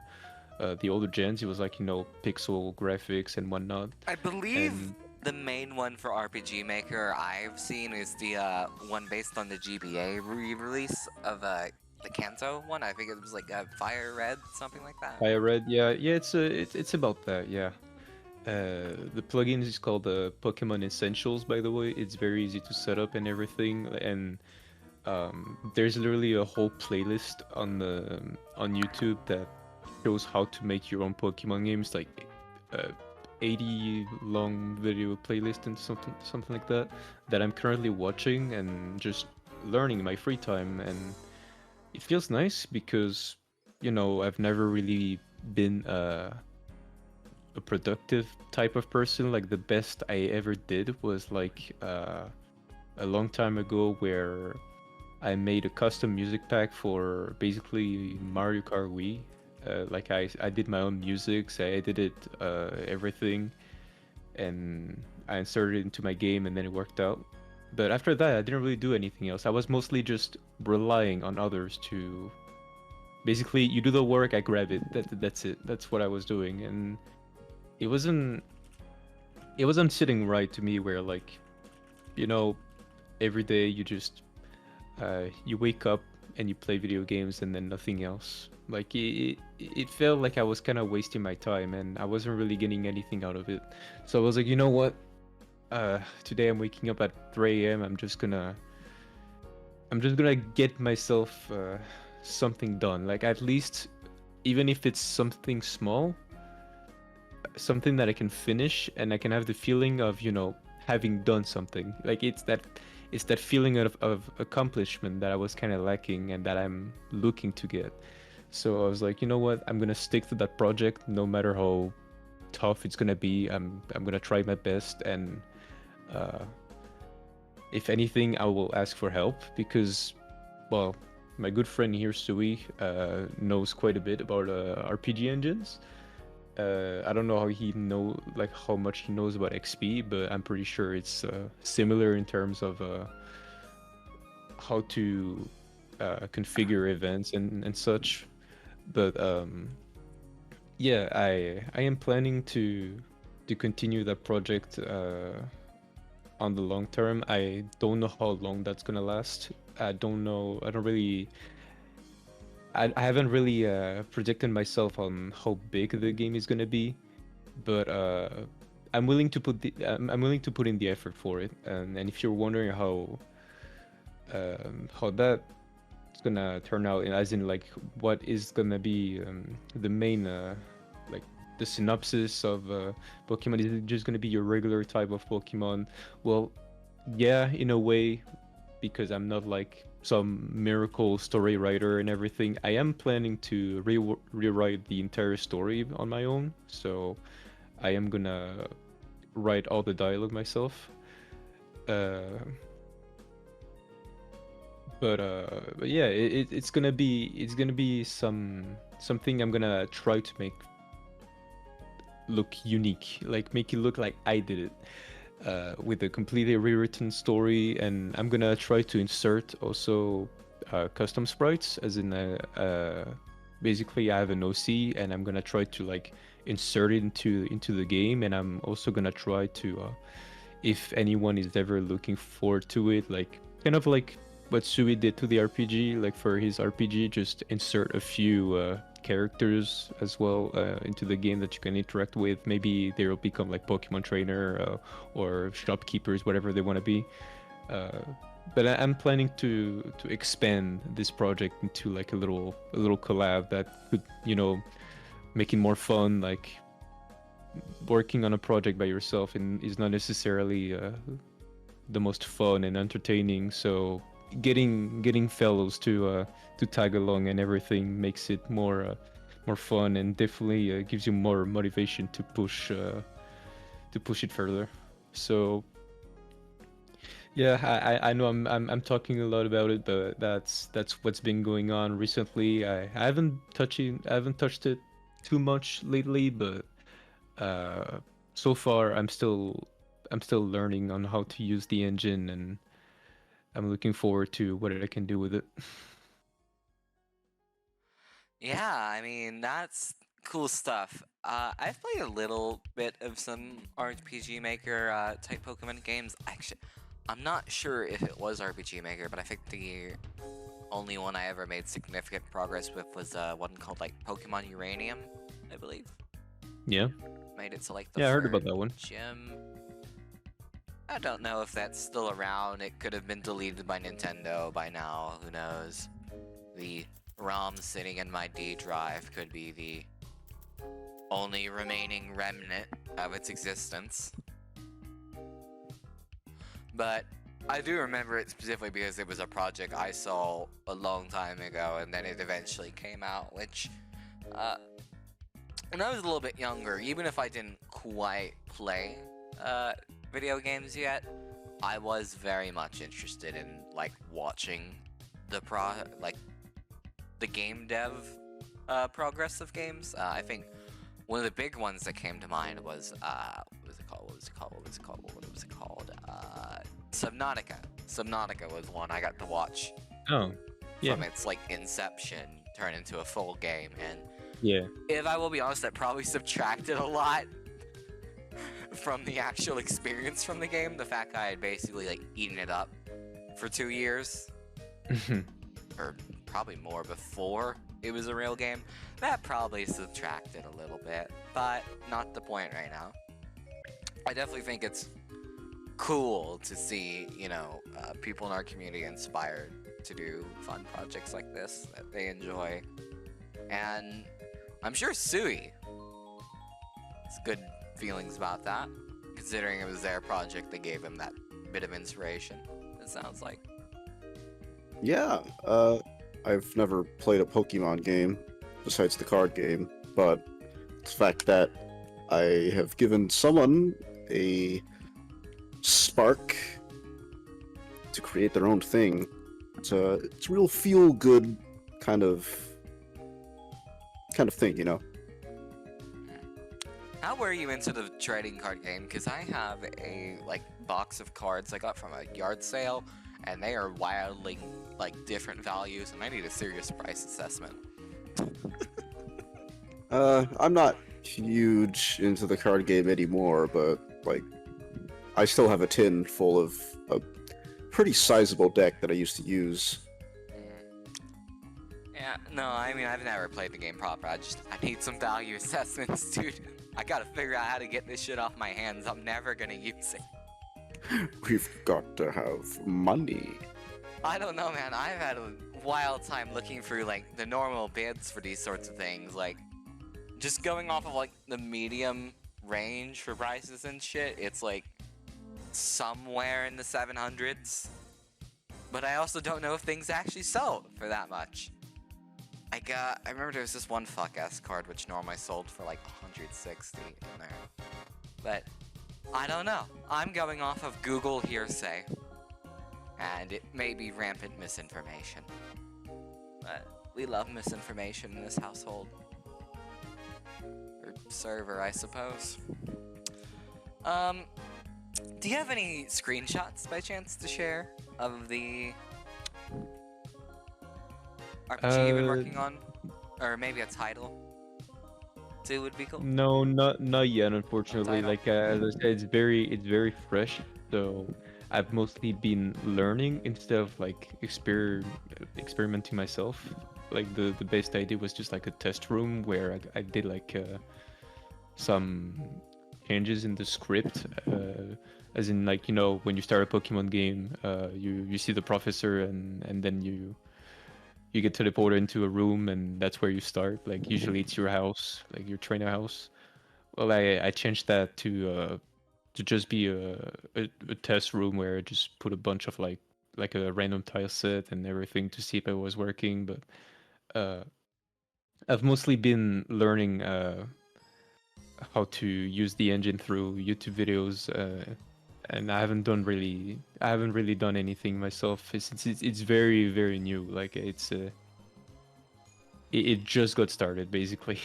the older gens. It was like, you know, pixel graphics and whatnot. I believe the main one for RPG Maker I've seen is the one based on the GBA re-release of the Kanto one. I think it was like Fire Red, something like that. Fire Red, yeah, it's about that, yeah. The plugin is called Pokemon Essentials, by the way. It's very easy to set up and everything, and there's literally a whole playlist on YouTube that shows how to make your own Pokemon games, like 80 long video playlist and something like that I'm currently watching and just learning in my free time, and it feels nice because, you know, I've never really been a productive type of person. Like, the best I ever did was like a long time ago, where I made a custom music pack for basically Mario Kart Wii. Like I did my own music, so I edited everything, and I inserted it into my game, and then it worked out. But after that, I didn't really do anything else. I was mostly just relying on others to basically, you do the work, I grab it. That's it. That's what I was doing, and it wasn't sitting right to me. Where like, you know, every day you just you wake up and you play video games and then nothing else. Like it felt like I was kind of wasting my time and I wasn't really getting anything out of it. So I was like, you know what? Today I'm waking up at 3 a.m. I'm just gonna get myself something done. Like at least, even if it's something small, something that I can finish and I can have the feeling of, you know, having done something. Like it's that feeling of accomplishment that I was kind of lacking and that I'm looking to get. So I was like, you know what? I'm gonna stick to that project no matter how tough it's gonna be. I'm gonna try my best, and if anything, I will ask for help because, well, my good friend here, Sui, knows quite a bit about RPG engines. I don't know how much he knows about XP, but I'm pretty sure it's similar in terms of how to configure events and such. But yeah, I am planning to continue that project on the long term. I don't know how long that's gonna last. I don't know. I haven't really predicted myself on how big the game is gonna be, but I'm willing to put in the effort for it. And if you're wondering how that it's gonna turn out, as in like what is gonna be the main like the synopsis of Pokemon, is it just gonna be your regular type of Pokemon? Well, yeah, in a way, because I'm not like some miracle story writer and everything. I am planning to rewrite the entire story on my own, so I am gonna write all the dialogue myself. But yeah, it's gonna be something I'm gonna try to make look unique, like make it look like I did it, with a completely rewritten story. And I'm gonna try to insert also custom sprites, as in basically I have an OC and I'm gonna try to like insert it into the game. And I'm also gonna try to if anyone is ever looking forward to it, like kind of like what Sui did to the RPG, like for his RPG, just insert a few characters as well into the game that you can interact with. Maybe they'll become like Pokemon trainer or shopkeepers, whatever they want to be. But I'm planning to expand this project into like a little collab that could, you know, make it more fun. Like working on a project by yourself and is not necessarily the most fun and entertaining. So getting fellows to tag along and everything makes it more fun, and definitely gives you more motivation to push it further. So yeah, I know I'm talking a lot about it, but that's what's been going on recently. I haven't touched it too much lately, but so far I'm still learning on how to use the engine, and I'm looking forward to what I can do with it. Yeah, I mean, that's cool stuff. I've played a little bit of some RPG Maker type Pokemon games. Actually, I'm not sure if it was RPG Maker, but I think the only one I ever made significant progress with was one called like Pokemon Uranium, I believe. Yeah. Made it to like the Yeah, I heard third about that one. gym. I don't know if that's still around. It could have been deleted by Nintendo by now. Who knows? The ROM sitting in my D drive could be the only remaining remnant of its existence. But I do remember it specifically because it was a project I saw a long time ago, and then it eventually came out, which, when I was a little bit younger, even if I didn't quite play video games yet, I was very much interested in like watching the game dev progress of games. I think one of the big ones that came to mind was was it called? What was it called? What was it called? What was it called? Subnautica. Subnautica was one I got to watch Oh, yeah, from its like inception turn into a full game, and yeah. if I will be honest, that probably subtracted a lot from the actual experience from the game. The fact I had basically like eaten it up for 2 years, or probably more before it was a real game, that probably subtracted a little bit, but not the point right now. I definitely think it's cool to see, you know, people in our community inspired to do fun projects like this that they enjoy. And I'm sure Sui has good feelings about that, considering it was their project that gave him that bit of inspiration, it sounds like. Yeah, I've never played a Pokemon game besides the card game, but the fact that I have given someone a spark to create their own thing, it's a real feel good kind of thing, you know. How were you into the trading card game? Because I have a like box of cards I got from a yard sale, and they are wildly like different values, and I need a serious price assessment. I'm not huge into the card game anymore, but like I still have a tin full of a pretty sizable deck that I used to use. Yeah, no, I mean, I've never played the game proper. I need some value assessments, dude. I gotta figure out how to get this shit off my hands. I'm never gonna use it. We've got to have money. I don't know, man. I've had a wild time looking through, like, the normal bids for these sorts of things. Like, just going off of, like, the medium range for prices and shit, it's, like, somewhere in the 700s. But I also don't know if things actually sell for that much. I remember there was this one fuck-ass card which normally sold for like 160 in there. But, I don't know. I'm going off of Google hearsay. And it may be rampant misinformation. But we love misinformation in this household. Or server, I suppose. Do you have any screenshots by chance to share of the RPG you've been working on? Or maybe a title? Too would be cool. No, not yet, unfortunately. Title? Like as I said, it's very fresh. So I've mostly been learning instead of like experimenting myself. Like the best idea was just like a test room where I did like some changes in the script. As in, like, you know, when you start a Pokemon game, you see the professor and then you get teleported into a room, and that's where you start. Like usually it's your house, like your trainer house. Well, I changed that to just be a test room where I just put a bunch of like a random tile set and everything to see if it was working. But I've mostly been learning how to use the engine through YouTube videos, and I haven't really done anything myself since it's very new. Like it just got started basically.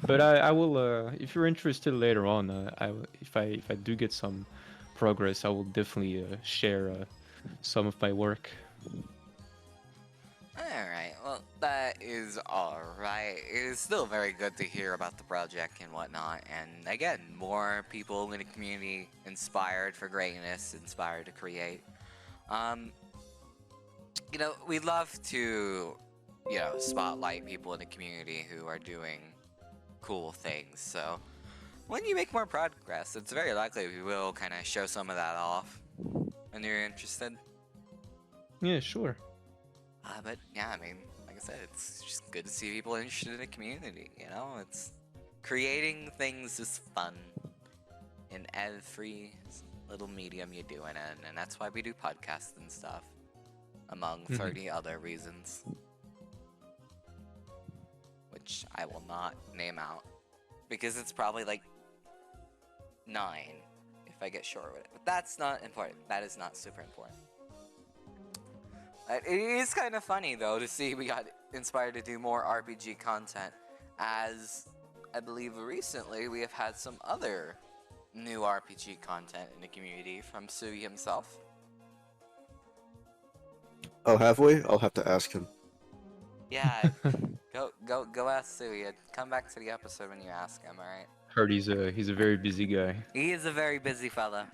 But I will if you're interested later on, if I do get some progress, I will definitely share some of my work. Alright, well, that is alright. It is still very good to hear about the project and whatnot, and again, more people in the community inspired for greatness, inspired to create. You know, we'd love to, you know, spotlight people in the community who are doing cool things, so when you make more progress, it's very likely we will kind of show some of that off, when you're interested. Yeah, sure. But yeah, I mean, like I said, it's just good to see people interested in the community, you know? It's creating things is fun in every little medium you do it in, and that's why we do podcasts and stuff, among 30 other reasons, which I will not name out, because it's probably like 9 if I get short with it, but that's not important. That is not super important. It is kind of funny, though, to see we got inspired to do more RPG content, as I believe recently we have had some other new RPG content in the community from Sui himself. Oh, have we? I'll have to ask him. Yeah, go ask Sui. Come back to the episode when you ask him. All right. Heard he's a very busy guy. He is a very busy fella.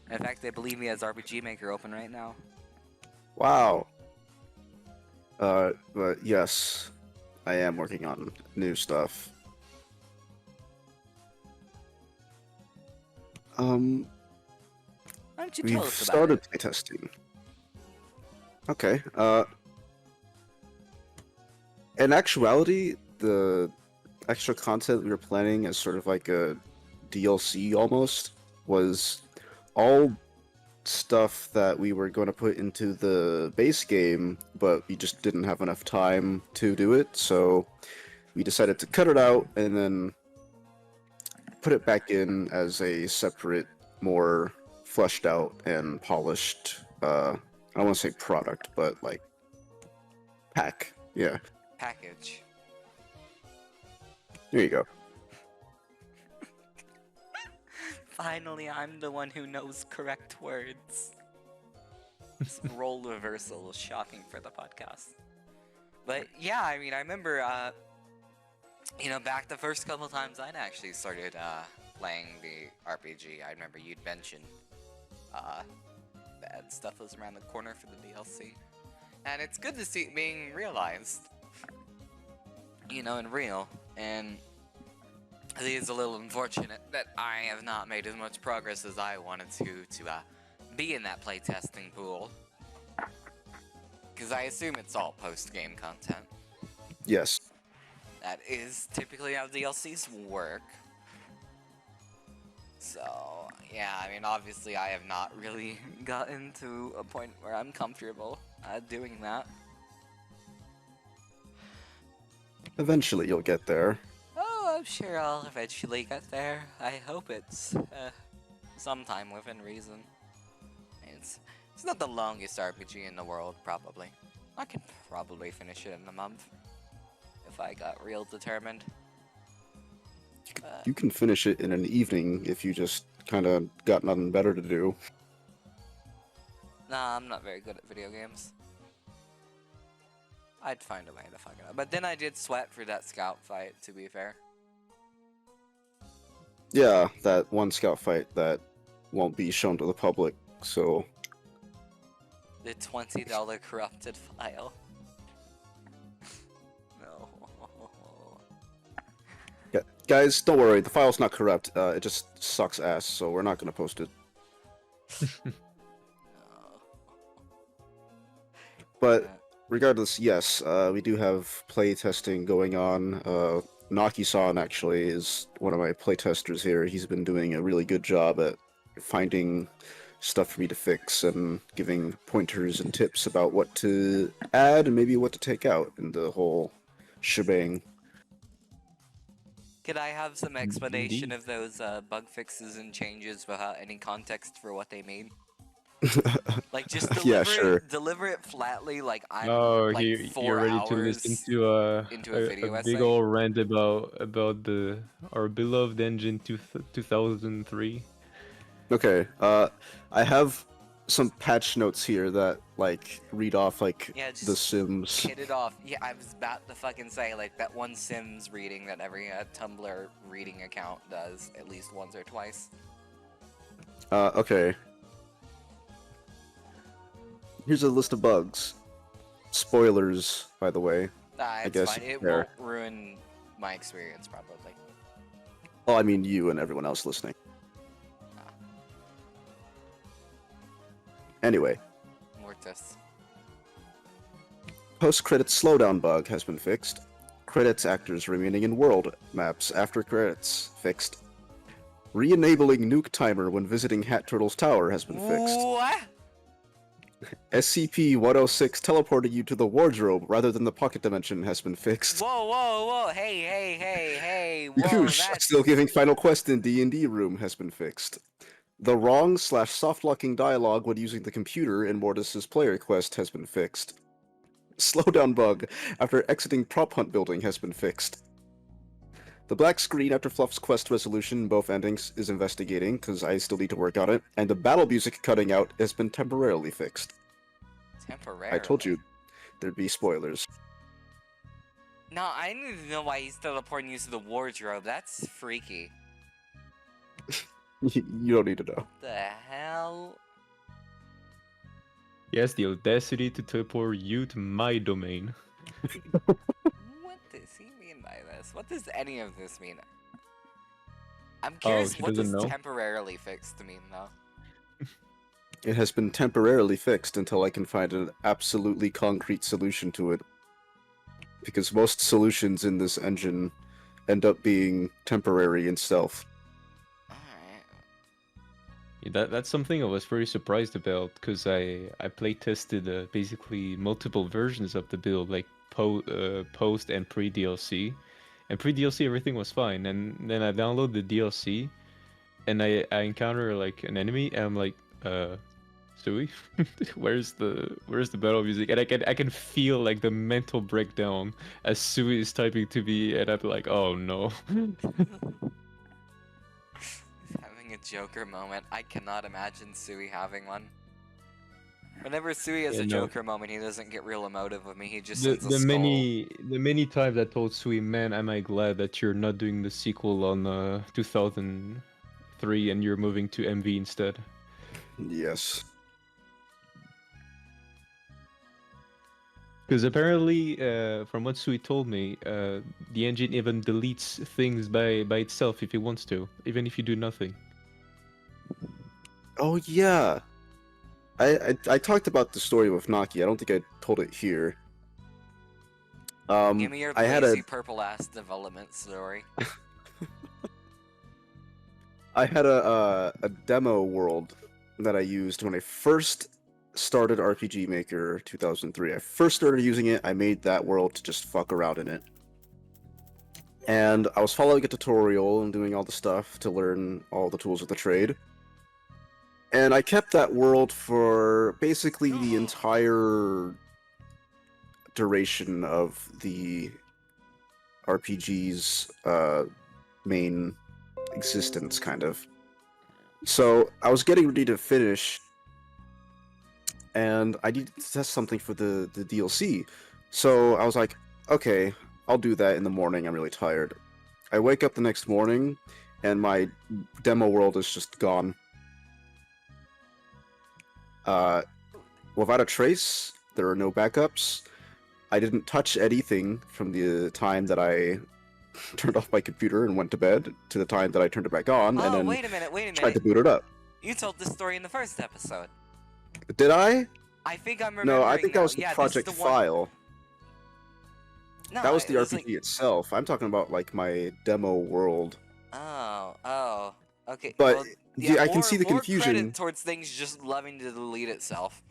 In fact, I believe he has RPG Maker open right now. Wow. But yes, I am working on new stuff. Why don't you tell We've us about started it? playtesting. Okay. In actuality, the extra content we were planning as sort of like a DLC almost was all stuff that we were going to put into the base game, but we just didn't have enough time to do it, so we decided to cut it out and then put it back in as a separate, more fleshed out and polished, I don't want to say product, but like pack. Yeah, Package. there you go. Finally, I'm the one who knows correct words. This role reversal was shocking for the podcast. But yeah, I mean, I remember, back the first couple times I'd actually started playing the RPG, I remember you'd mentioned that stuff was around the corner for the DLC. And it's good to see it being realized, and real. And it is a little unfortunate that I have not made as much progress as I wanted to be in that playtesting pool. Because I assume it's all post-game content. Yes. That is typically how DLCs work. So, yeah, I mean, obviously I have not really gotten to a point where I'm comfortable doing that. Eventually you'll get there. Oh, I'm sure I'll eventually get there. I hope it's sometime within reason. It's not the longest RPG in the world, probably. I could probably finish it in a month if I got real determined. You can finish it in an evening if you just kind of got nothing better to do. Nah, I'm not very good at video games. I'd find a way to fuck it up. But then I did sweat for that scout fight, to be fair. Yeah, that one scout fight that won't be shown to the public, so... The $20 corrupted file. No. Yeah, guys, don't worry, the file's not corrupt, it just sucks ass, so we're not gonna post it. No. But regardless, yes, we do have playtesting going on. Nakisan actually is one of my playtesters here. He's been doing a really good job at finding stuff for me to fix and giving pointers and tips about what to add and maybe what to take out in the whole shebang. Could I have some explanation Indeed. of those bug fixes and changes without any context for what they mean? Like, just deliver, Yeah, sure. deliver it flatly, like I'm Oh, like 4 you're ready hours to listen to into a video big essay. old rant about our beloved engine 2003. Okay, I have some patch notes here that, like, read off, like, Yeah, The just Sims. hit it off. Yeah, I was about to fucking say, like, that one Sims reading that every Tumblr reading account does at least once or twice. Okay. Here's a list of bugs. Spoilers, by the way. It's guess fine. It fair. won't ruin my experience, probably. Well, I mean you and everyone else listening. Anyway, Mortis. post-credits slowdown bug has been fixed. Credits actors remaining in world maps after credits fixed. Re-enabling nuke timer when visiting Hat Turtle's tower has been fixed. What? SCP-106 teleporting you to the wardrobe rather than the pocket dimension has been fixed. Whoa, whoa, whoa! Hey! Whoa, Yoosh, that's still giving final quest in D&D room has been fixed. The wrong/soft locking dialogue when using the computer in Mortis's player quest has been fixed. Slowdown bug after exiting prop hunt building has been fixed. The black screen after Fluff's quest resolution in both endings is investigating, because I still need to work on it, and the battle music cutting out has been temporarily fixed. Temporarily. I told you there'd be spoilers. No, I need to know why he's teleporting you to the wardrobe. That's freaky. You don't need to know. The hell? He has the audacity to teleport you to my domain. What does he mean by this? What does any of this mean? I'm curious, he what does doesn't know? temporarily fixed mean, though? It has been temporarily fixed until I can find an absolutely concrete solution to it. Because most solutions in this engine end up being temporary in stealth. Alright. Yeah, that's something I was very surprised about, because I play tested basically multiple versions of the build, like post and pre DLC, and pre DLC everything was fine, and then I download the DLC, and I encounter like an enemy, and I'm like, Sui, where's the battle music? And I can feel like the mental breakdown as Sui is typing to me, and I'm like, oh no. He's having a Joker moment. I cannot imagine Sui having one. Whenever Sui has Yeah, a no. Joker moment, he doesn't get real emotive with me. He just The, sends a the skull. many times I told Sui, man, am I glad that you're not doing the sequel on 2003 and you're moving to MV instead. Yes. Because apparently, from what Sui told me, the engine even deletes things by itself if it wants to, even if you do nothing. Oh yeah. I talked about the story with Naki. I don't think I told it here. Give me your I had lazy purple ass development story. I had a demo world that I used when I first started RPG Maker 2003. I first started using it. I made that world to just fuck around in it. And I was following a tutorial and doing all the stuff to learn all the tools of the trade. And I kept that world for basically the entire duration of the RPG's main existence, kind of. So I was getting ready to finish, and I needed to test something for the DLC. So I was like, okay, I'll do that in the morning. I'm really tired. I wake up the next morning, and my demo world is just gone. Without a trace, there are no backups. I didn't touch anything from the time that I turned off my computer and went to bed to the time that I turned it back on, and Oh, then wait a minute. tried to boot it up. You told this story in the first episode. Did I? I think I'm remembering No, I think that now. was the Yeah, project this is the one... file. No, That was the it RPG like... itself. I'm talking about like my demo world. Oh, okay. But well, yeah, I can see the more confusion. credit towards things just loving to delete itself.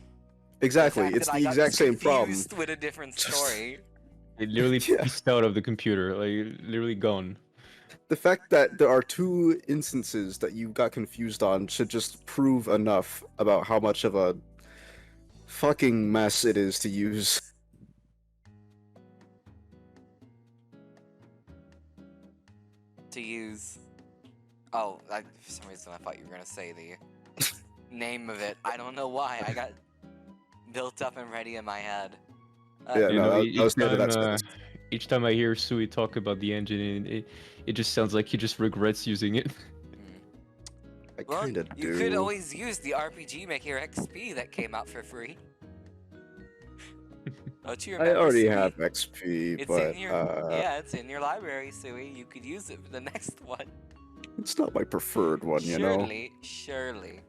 Exactly, fact it's that I the got exact same problem. confused with a different story. It literally Yeah. pissed out of the computer, like literally gone. The fact that there are two instances that you got confused on should just prove enough about how much of a fucking mess it is to use. To use... Oh, for some reason I thought you were gonna say the name of it. I don't know why. I got built up and ready in my head. Yeah, You no, know, that was the end of that time, sentence. each time I hear Sui talk about the engine, it just sounds like he just regrets using it. I Well, kinda you do. could always use the RPG Maker XP that came out for free. Don't you I remember? already Sui? have XP, It's but in your yeah, it's in your library, Sui. You could use it for the next one. it's not my preferred one, you know? Surely.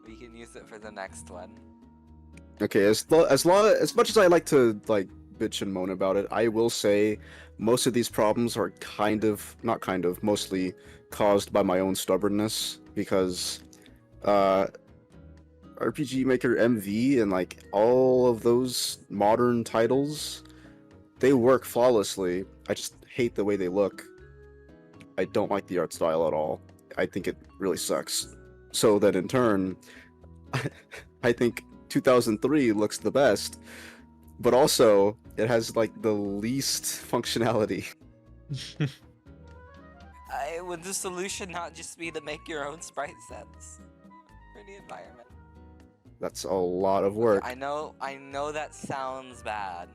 We can use it for the next one. Okay, as much as I like to like bitch and moan about it, I will say most of these problems are mostly caused by my own stubbornness, because RPG Maker MV and like all of those modern titles, they work flawlessly. I just hate the way they look. I don't like the art style at all. I think it really sucks. So that in turn, I think 2003 looks the best, but also it has like the least functionality. Would the solution not just be to make your own sprite sets for the environment? That's a lot of work. I know that sounds bad,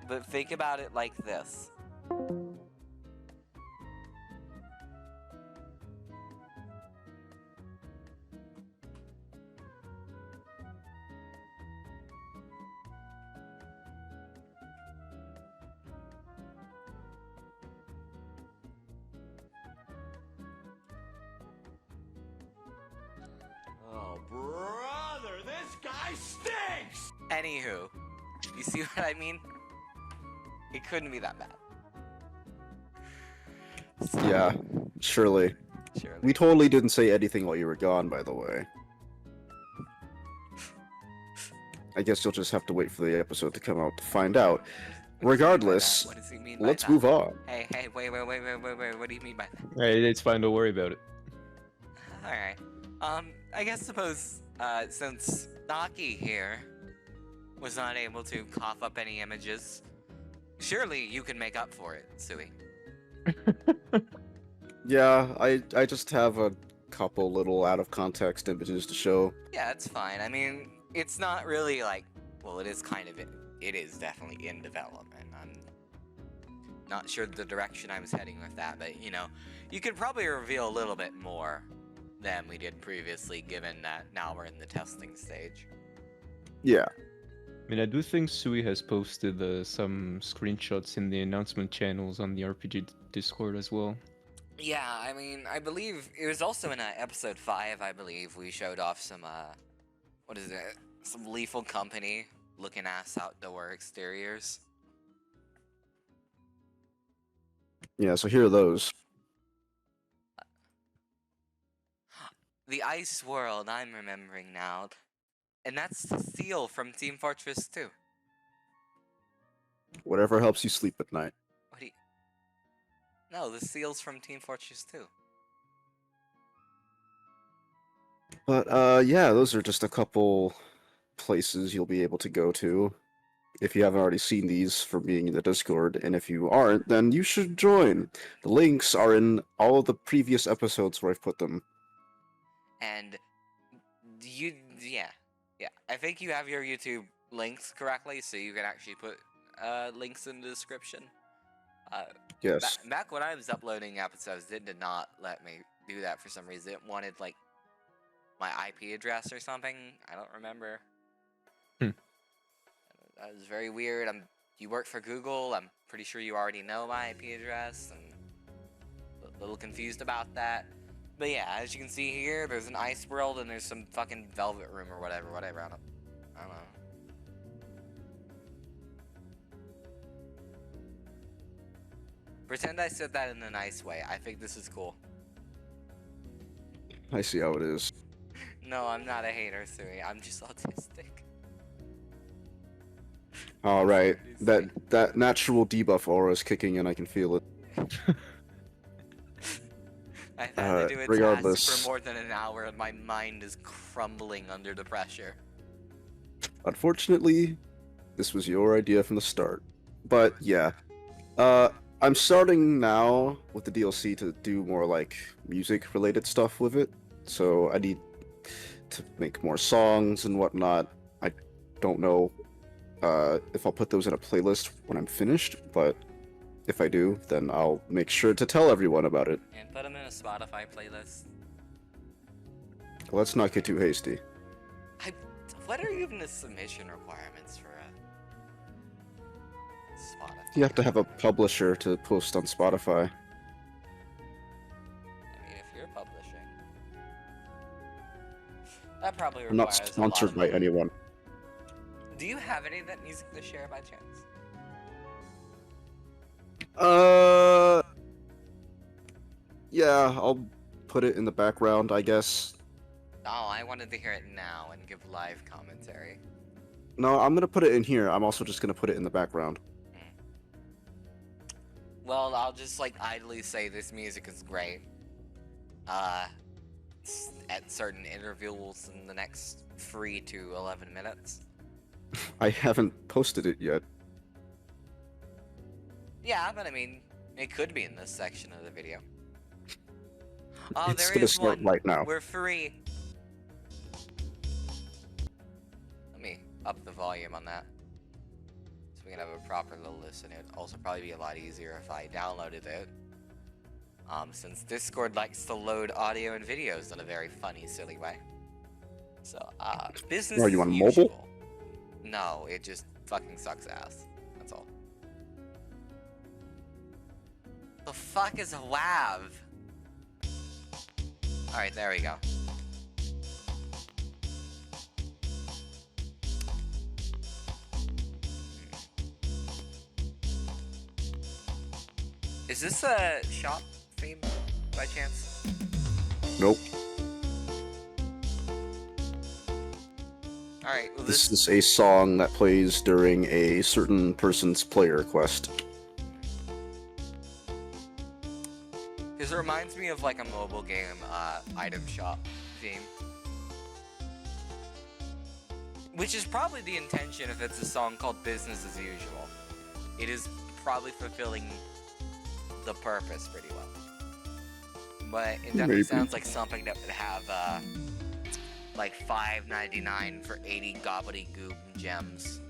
but think about it like this. Oh, brother, this guy stinks! Anywho, you see what I mean? It couldn't be that bad. So, Yeah, surely. surely. We totally didn't say anything while you were gone, by the way. I guess you'll just have to wait for the episode to come out to find out. What does he mean by Regardless, that? What does he mean by let's that? move on. Hey, wait. What do you mean by that? Hey, it's fine. Don't worry about it. Alright. I guess suppose, since Naki here was not able to cough up any images, surely you can make up for it, Sui. Yeah, I just have a couple little out of context images to show. Yeah, it's fine. I mean, it's not really like, well, it is kind of it is definitely in development. I'm not sure the direction I was heading with that, but you know, you could probably reveal a little bit more than we did previously, given that now we're in the testing stage. Yeah. I mean, I do think Sui has posted some screenshots in the announcement channels on the RPG Discord as well. Yeah, I mean, I believe it was also in episode 5, I believe, we showed off some, what is it? Some Lethal Company looking ass outdoor exteriors. Yeah, so here are those. The Ice World, I'm remembering now. And that's the seal from Team Fortress 2. Whatever helps you sleep at night. What do you... No, the seal's from Team Fortress 2. But yeah, those are just a couple places you'll be able to go to if you haven't already seen these from being in the Discord, and if you aren't, then you should join. The links are in all of the previous episodes where I've put them. And yeah. I think you have your YouTube links correctly, so you can actually put links in the description. Yes. Back when I was uploading episodes, it did not let me do that for some reason. It wanted, like, my IP address or something. I don't remember. That was very weird. You work for Google. I'm pretty sure you already know my IP address, and a little confused about that. But yeah, as you can see here, there's an ice world and there's some fucking velvet room or whatever. I don't know. Pretend I said that in a nice way. I think this is cool. I see how it is. No, I'm not a hater, Sui. I'm just autistic. All right, Sorry. that natural debuff aura is kicking in. I can feel it. I've had to do a task regardless. for more than an hour and my mind is crumbling under the pressure. Unfortunately, this was your idea from the start. But yeah, I'm starting now with the DLC to do more like music-related stuff with it. So I need to make more songs and whatnot. I don't know if I'll put those in a playlist when I'm finished, but if I do, then I'll make sure to tell everyone about it. And put them in a Spotify playlist. Let's not get too hasty. What are even the submission requirements for Spotify? You have to have a publisher to post on Spotify. I mean, if you're publishing, that probably I'm not requires a lot sponsored of by money. anyone. Do you have any of that music to share by chance? Yeah, I'll put it in the background, I guess. Oh, I wanted to hear it now and give live commentary. No, I'm gonna put it in here. I'm also just gonna put it in the background. Well, I'll just like idly say this music is great. At certain intervals in the next 3 to 11 minutes. I haven't posted it yet. Yeah, but I mean, It could be in this section of the video. Oh, It's there gonna is start one. right now. We're free. Let me up the volume on that, so we can have a proper little listen. It'd also probably be a lot easier if I downloaded it. Since Discord likes to load audio and videos in a very funny, silly way. So, business Are you as on usual. mobile? No, it just fucking sucks ass. That's all. The fuck is a WAV? Alright, there we go. Is this a shop theme by chance? Nope. Alright, well This is a song that plays during a certain person's player quest. Because it reminds me of like a mobile game item shop theme. Which is probably the intention if it's a song called Business as Usual. It is probably fulfilling the purpose pretty well. But it definitely Maybe. sounds like something that would have like $5.99 for 80 gobbledygook gems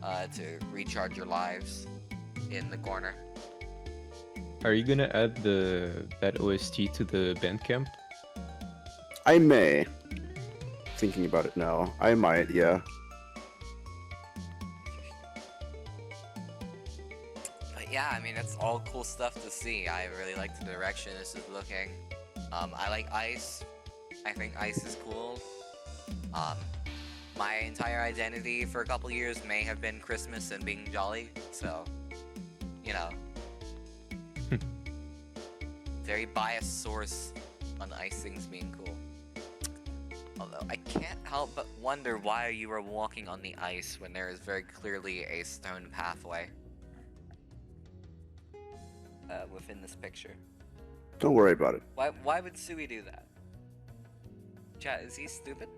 to recharge your lives in the corner. Are you gonna add that OST to the Bandcamp? I may. Thinking about it now. I might, yeah. But yeah, I mean, it's all cool stuff to see. I really like the direction this is looking. I like Ice. I think Ice is cool. My entire identity for a couple years may have been Christmas and being jolly, so, you know. Very biased source on Ice things being cool. Although, I can't help but wonder why you were walking on the ice when there is very clearly a stone pathway within this picture. Don't worry about it. Why would Sui do that? Chat, is he stupid?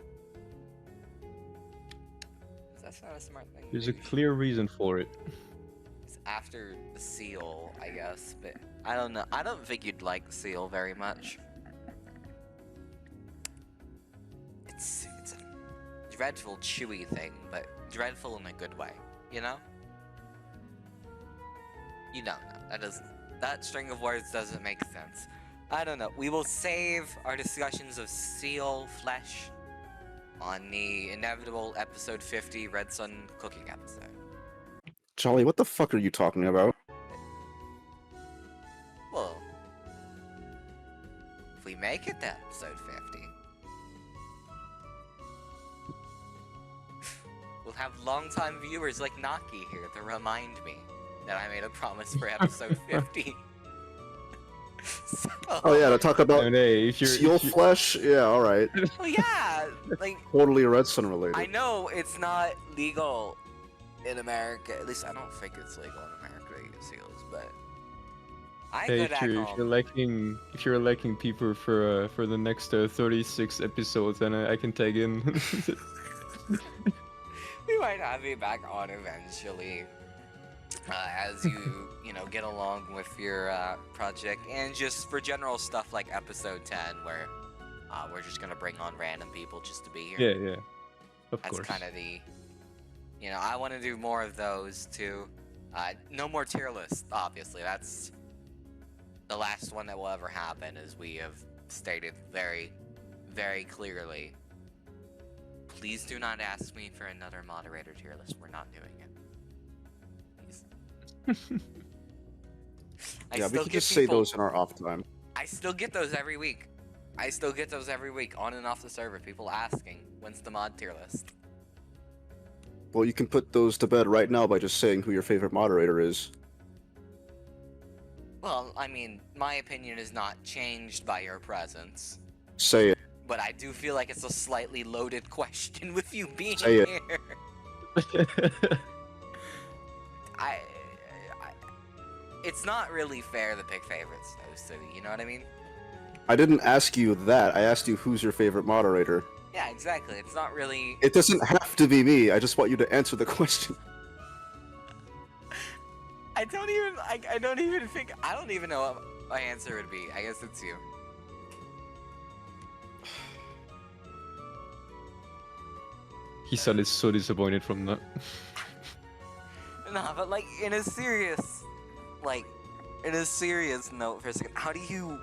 'Cause that's not a smart thing. There's to a do. clear reason for it. It's after the seal, I guess, but I don't know. I don't think you'd like the seal very much. It's a dreadful, chewy thing, but dreadful in a good way. You know? You don't know. That string of words doesn't make sense. I don't know. We will save our discussions of seal flesh on the inevitable episode 50 Redsun cooking episode. Jolly, what the fuck are you talking about? Well, if we make it to episode 50, we'll have longtime viewers like Naki here to remind me that I made a promise for episode 50. So, Oh yeah, to talk about And hey, if seal flesh? Yeah, alright. well, yeah, like, Totally Redsun related. I know it's not legal in America. At least I don't think it's legal in America to eat seals, but I Hey, go back if home. you're liking people for the next 36 episodes, then I can tag in. We might have you back on eventually, as you know, get along with your project, and just for general stuff like episode 10, where we're just gonna bring on random people just to be here. yeah, of That's course. kind of the, you know, I want to do more of those too. No more tier lists, obviously. That's the last one that will ever happen, as we have stated very, very clearly. Please do not ask me for another moderator tier list. We're not doing it. Please. Yeah, we still could get just say people- those in our off time. I still get those every week. On and off the server. People asking, when's the mod tier list? Well, you can put those to bed right now by just saying who your favorite moderator is. Well, I mean, my opinion is not changed by your presence. Say it. But I do feel like it's a slightly loaded question with you being Say it. here. It's not really fair to pick favorites, though, City. You know what I mean? I didn't ask you that. I asked you who's your favorite moderator. Yeah, exactly. It's not really. It doesn't have to be me. I just want you to answer the question. I don't even I don't even think I don't even know what my answer would be. I guess it's you. He sounded so disappointed from that. Nah, but like in a serious note for a second, how do you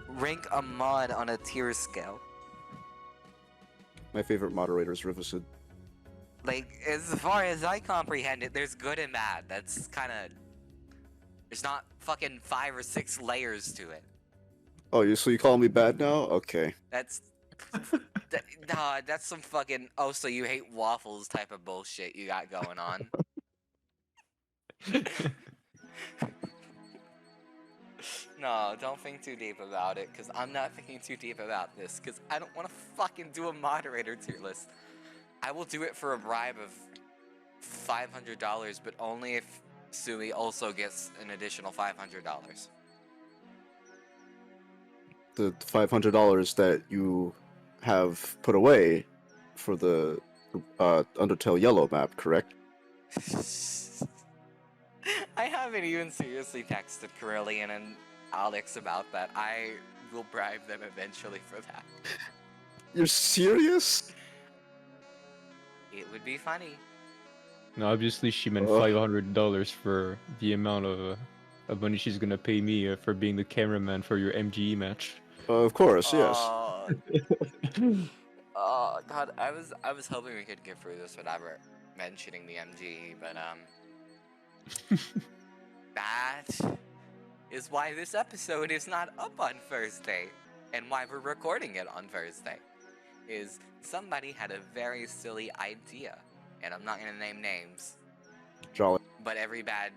rank a mod on a tier scale? My favorite moderator is Redsun. Like, as far as I comprehend it, there's good and bad. That's kind of... There's not fucking 5 or 6 layers to it. Oh, so you call me bad now? Okay. That's... Nah, that's some fucking... Oh, so you hate waffles type of bullshit you got going on. No, don't think too deep about it, because I'm not thinking too deep about this, because I don't want to fucking do a moderator tier list. I will do it for a bribe of $500, but only if Sui also gets an additional $500. The $500 that you have put away for the Undertale Yellow map, correct? I haven't even seriously texted Carillion and Alex about that. I will bribe them eventually for that. You're serious? It would be funny. No, obviously she meant Ugh. $500 for the amount of money she's gonna pay me for being the cameraman for your MGE match. Of course, yes. Oh god, I was hoping we could get through this without mentioning the MGE, but that is why this episode is not up on Thursday, and why we're recording it on Thursday. Is somebody had a very silly idea, and I'm not gonna name names, Jolly. but every bad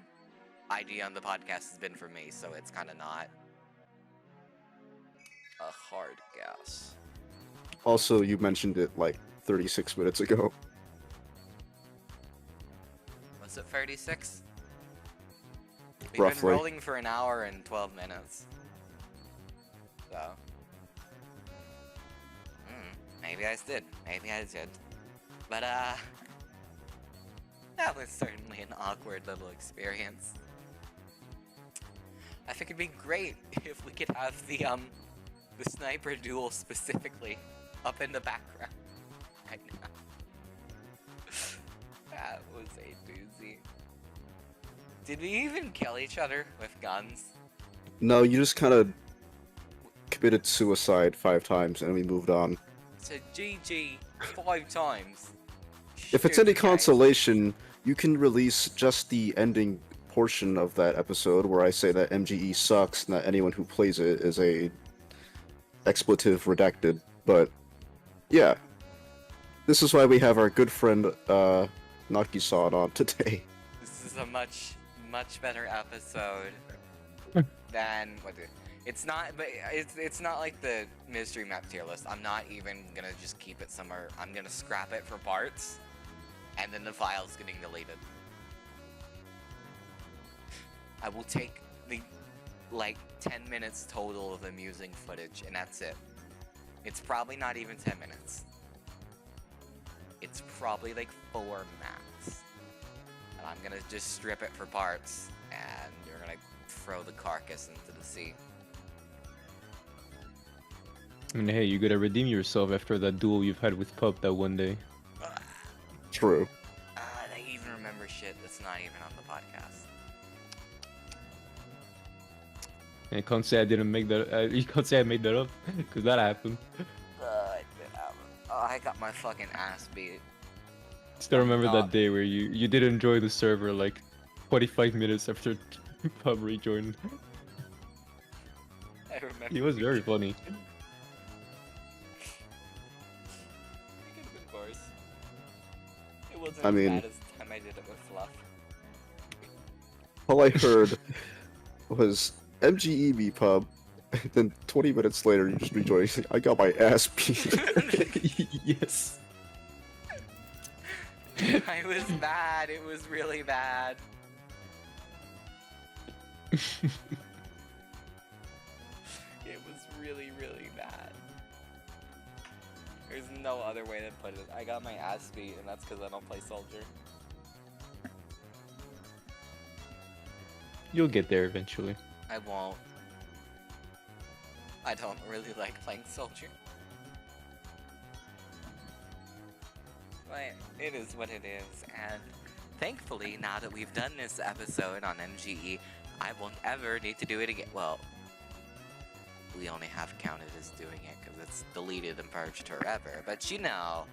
idea on the podcast has been for me, so it's kind of not a hard guess. Also, you mentioned it like 36 minutes ago. Was it 36? We've Roughly. been rolling for an hour and 12 minutes. So. Maybe I did. Maybe I did. But, that was certainly an awkward little experience. I think it'd be great if we could have the sniper duel specifically up in the background right now. That was a doozy. Did we even kill each other with guns? No, you just kind of committed suicide 5 times and we moved on. So GG 5 times. If it's any Shitty guys. consolation, you can release just the ending portion of that episode where I say that MGE sucks and that anyone who plays it is a expletive redacted. But yeah, this is why we have our good friend Nakisan on today. This is a much better episode than what it's not, but it's not like the mystery map tier list. I'm not even gonna just keep it somewhere. I'm gonna scrap it for parts, and then the file's getting deleted. I will take the like 10 minutes total of amusing footage, and that's it. It's probably not even 10 minutes. It's probably like 4 max. And I'm gonna just strip it for parts, and you're gonna throw the carcass into the sea. I mean, hey, you gotta redeem yourself after that duel you've had with Pup that one day. True. I even remember shit that's not even on the podcast. And you can't say I didn't make that. You can't say I made that up, because that happened. I got my fucking ass beat. Still remember No. that day where you did enjoy the server like 45 minutes after Pub rejoined. I remember. He was very funny. It could have been worse. It wasn't I as mean- bad as the time I did it with Fluff. All I heard was MGE pub, and then 20 minutes later you just rejoice. I got my ass beat. Yes. I was bad. It was really bad. It was really, really bad. There's no other way to put it. I got my ass beat, and that's because I don't play Soldier. You'll get there eventually. I won't. I don't really like playing soldier. But it is what it is, and thankfully, now that we've done this episode on MGE, I won't ever need to do it again. Well, we only have counted as doing it because it's deleted and purged forever, but you know,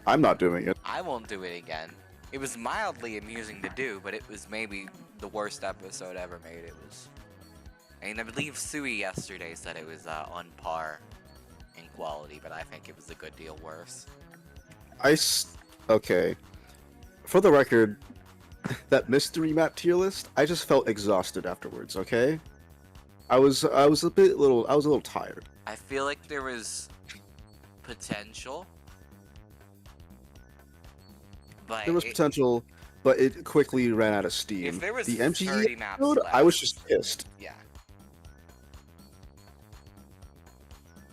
I'm not doing it. I won't do it again. It was mildly amusing to do, but it was maybe the worst episode ever made. It was. I mean, I believe Sui yesterday said it was on par in quality, but I think it was a good deal worse. Okay. For the record, that mystery map tier list, I just felt exhausted afterwards. Okay. I was a little tired. I feel like there was potential, but There was potential, but it quickly ran out of steam. If there was the 30 MGE maps episode, left, I was just pissed. yeah.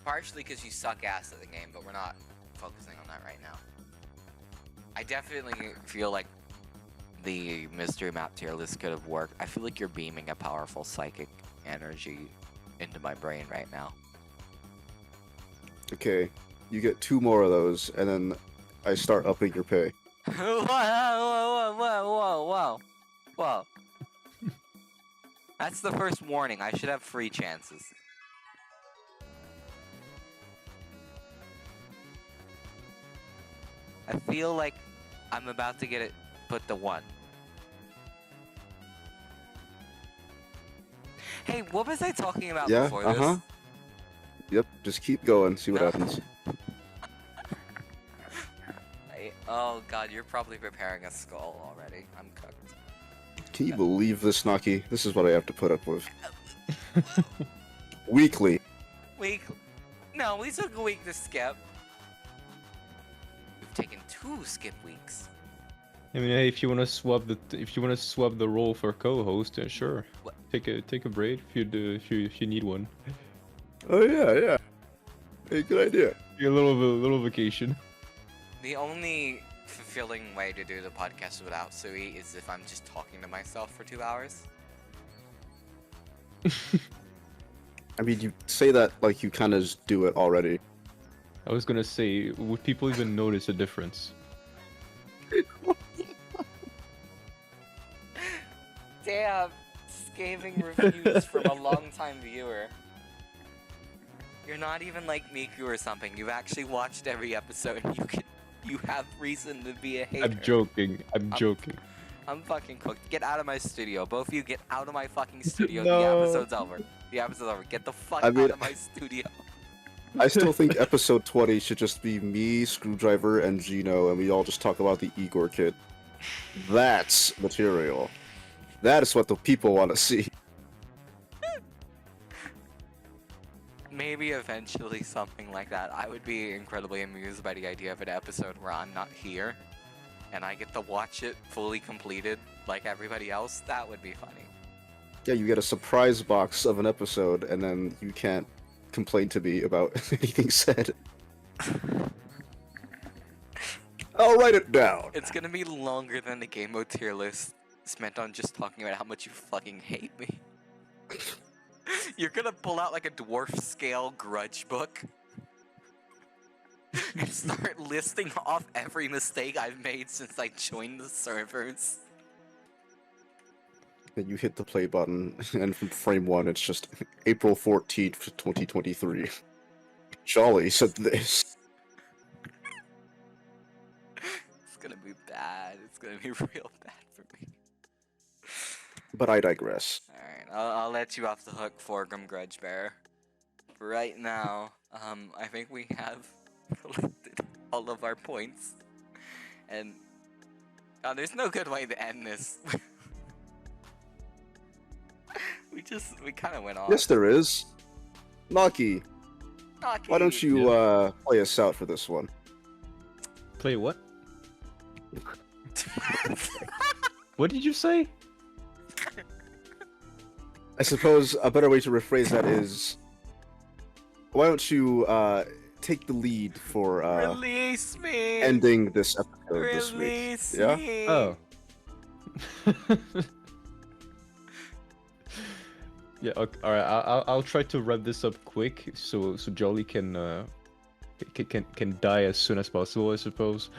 Partially because you suck ass at the game, but we're not focusing on that right now. I definitely feel like the mystery map tier list could have worked. I feel like you're beaming a powerful psychic energy into my brain right now. Okay, you get 2 more of those, and then I start upping your pay. Whoa, whoa, whoa, whoa, whoa, whoa. That's the first warning. I should have 3 chances. I feel like I'm about to get it put to 1. Hey, what was I talking about Yeah, before this? Yep, just keep going, see what No. happens. Oh god, you're probably preparing a skull already. I'm cooked. Can you believe this, Naki? This is what I have to put up with. Weekly. Week. No, we took a week to skip. We've taken 2 skip weeks. I mean, hey, if you wanna swap the role for co-host, sure. What? Take a break if you need one. Oh yeah. Hey, good idea. A little vacation. The only fulfilling way to do the podcast without Sui is if I'm just talking to myself for 2 hours. I mean, you say that like you kind of just do it already. I was gonna say, would people even notice a difference? Damn, scathing reviews from a long-time viewer. You're not even like Miku or something. You've actually watched every episode. You have reason to be a hater. I'm joking. I'm joking. I'm fucking cooked. Get out of my studio. Both of you get out of my fucking studio. No. The episode's over. The episode's over. Get the fuck I mean- out of my studio. I still think episode 20 should just be me, Screwdriver, and Gino, and we all just talk about the Igor kid. That's material. That is what the people want to see. Maybe eventually something like that. I would be incredibly amused by the idea of an episode where I'm not here and I get to watch it fully completed like everybody else. That would be funny. Yeah, you get a surprise box of an episode, and then you can't complain to me about anything said. I'll write it down. It's gonna be longer than the game mode tier list spent on just talking about how much you fucking hate me. You're gonna pull out like a dwarf scale grudge book and start listing off every mistake I've made since I joined the servers. And you hit the play button, and from frame 1, it's just April 14th, 2023. Jolly said this. It's gonna be bad. It's gonna be real bad for me. But I digress. Alright, I'll let you off the hook, Forgrim Grudgebearer. For right now, I think we have collected all of our points. And there's no good way to end this. we kind of went off. Yes, there is. Naki, why don't you play us out for this one? Play what? What did you say? I suppose a better way to rephrase that is, why don't you take the lead for Release me! ending this episode this week? Release Yeah? me! Oh. Yeah. Okay, all right. I'll try to wrap this up quick so Jolly can die as soon as possible, I suppose.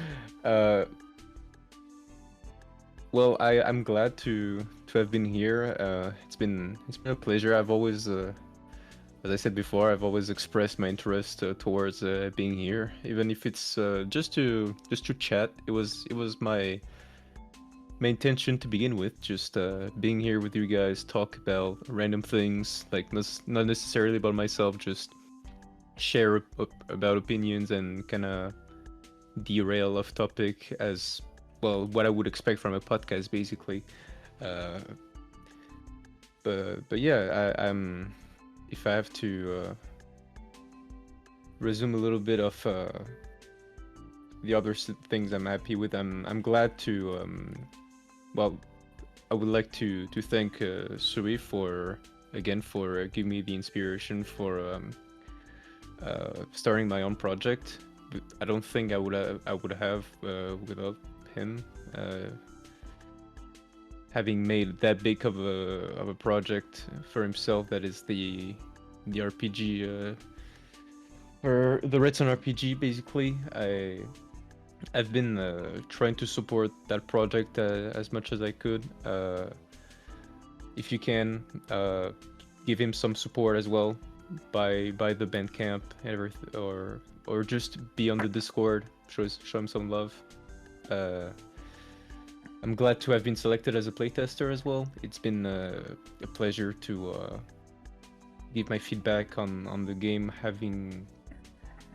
Uh, well, I'm glad to have been here. It's been a pleasure. I've always as I said before, I've always expressed my interest towards being here, even if it's just to chat. It was my intention to begin with, just being here with you guys, talk about random things, like not necessarily about myself, just share about opinions and kind of derail off topic as well, what I would expect from a podcast, basically. Uh, but yeah, I'm if I have to resume a little bit of the other things I'm happy with, I'm glad to well, I would like to thank Sui for again for giving me the inspiration for starting my own project. I don't think I would have without him. Having made that big of a project for himself, that is the RPG or the Redsun RPG, basically. I've been trying to support that project as much as I could. If you can, give him some support as well by the Bandcamp, or just be on the Discord. Show him some love. I'm glad to have been selected as a playtester as well. It's been a pleasure to give my feedback on the game, having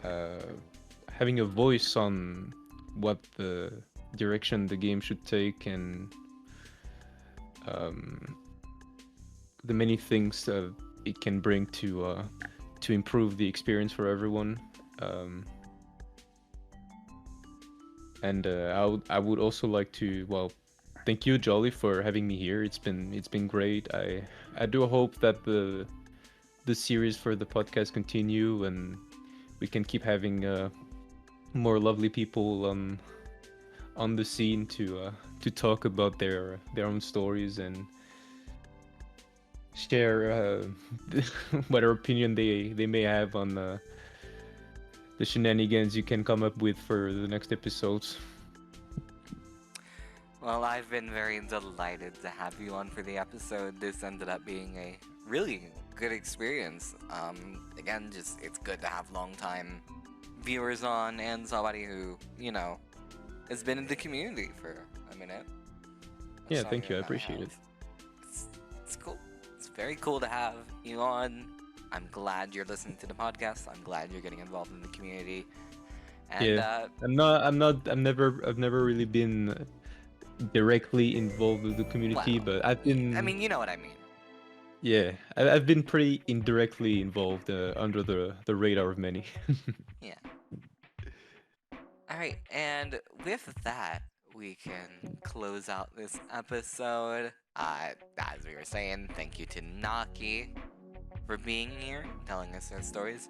a voice on what the direction the game should take, and the many things it can bring to improve the experience for everyone. And I would also like to, well, thank you, Jolly, for having me here. It's been great. I do hope that the series for the podcast continue, and we can keep having more lovely people on the scene to talk about their own stories and share whatever opinion they may have on the shenanigans you can come up with for the next episodes. Well, I've been very delighted to have you on for the episode. This ended up being a really good experience. Again, just it's good to have long-time viewers on and somebody who, has been in the community for a minute. Yeah, So thank you. I I appreciate it. It's cool. It's very cool to have you on. I'm glad you're listening to the podcast. I'm glad you're getting involved in the community. And Yeah. I've never really been directly involved with the community, well, but I've been. I mean, you know what I mean. Yeah, I've been pretty indirectly involved under the radar of many. Yeah. Alright, and with that, we can close out this episode. As we were saying, thank you to Naki for being here, telling us their stories.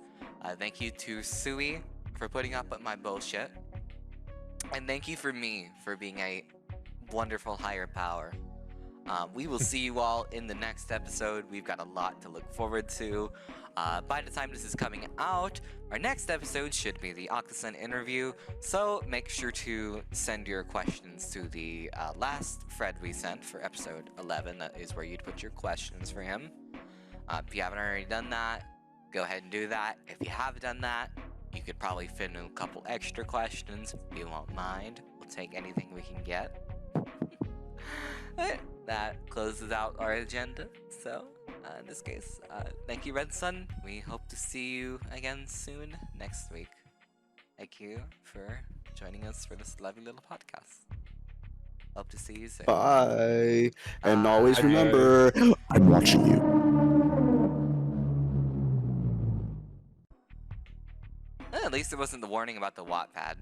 Thank you to Sui for putting up with my bullshit. And thank you for me for being a wonderful higher power. We will see you all in the next episode. We've got a lot to look forward to. By the time this is coming out, our next episode should be the Nakisan interview, so make sure to send your questions to the last Fred we sent for episode 11. That is where you'd put your questions for him. If you haven't already done that, go ahead and do that. If you have done that, you could probably fit in a couple extra questions. We won't mind. We'll take anything we can get. That closes out our agenda. So, in this case, thank you, Redsun. We hope to see you again soon next week. Thank you for joining us for this lovely little podcast. Hope to see you soon. Bye. And always Bye. remember, I'm watching you. At least it wasn't the warning about the Wattpad.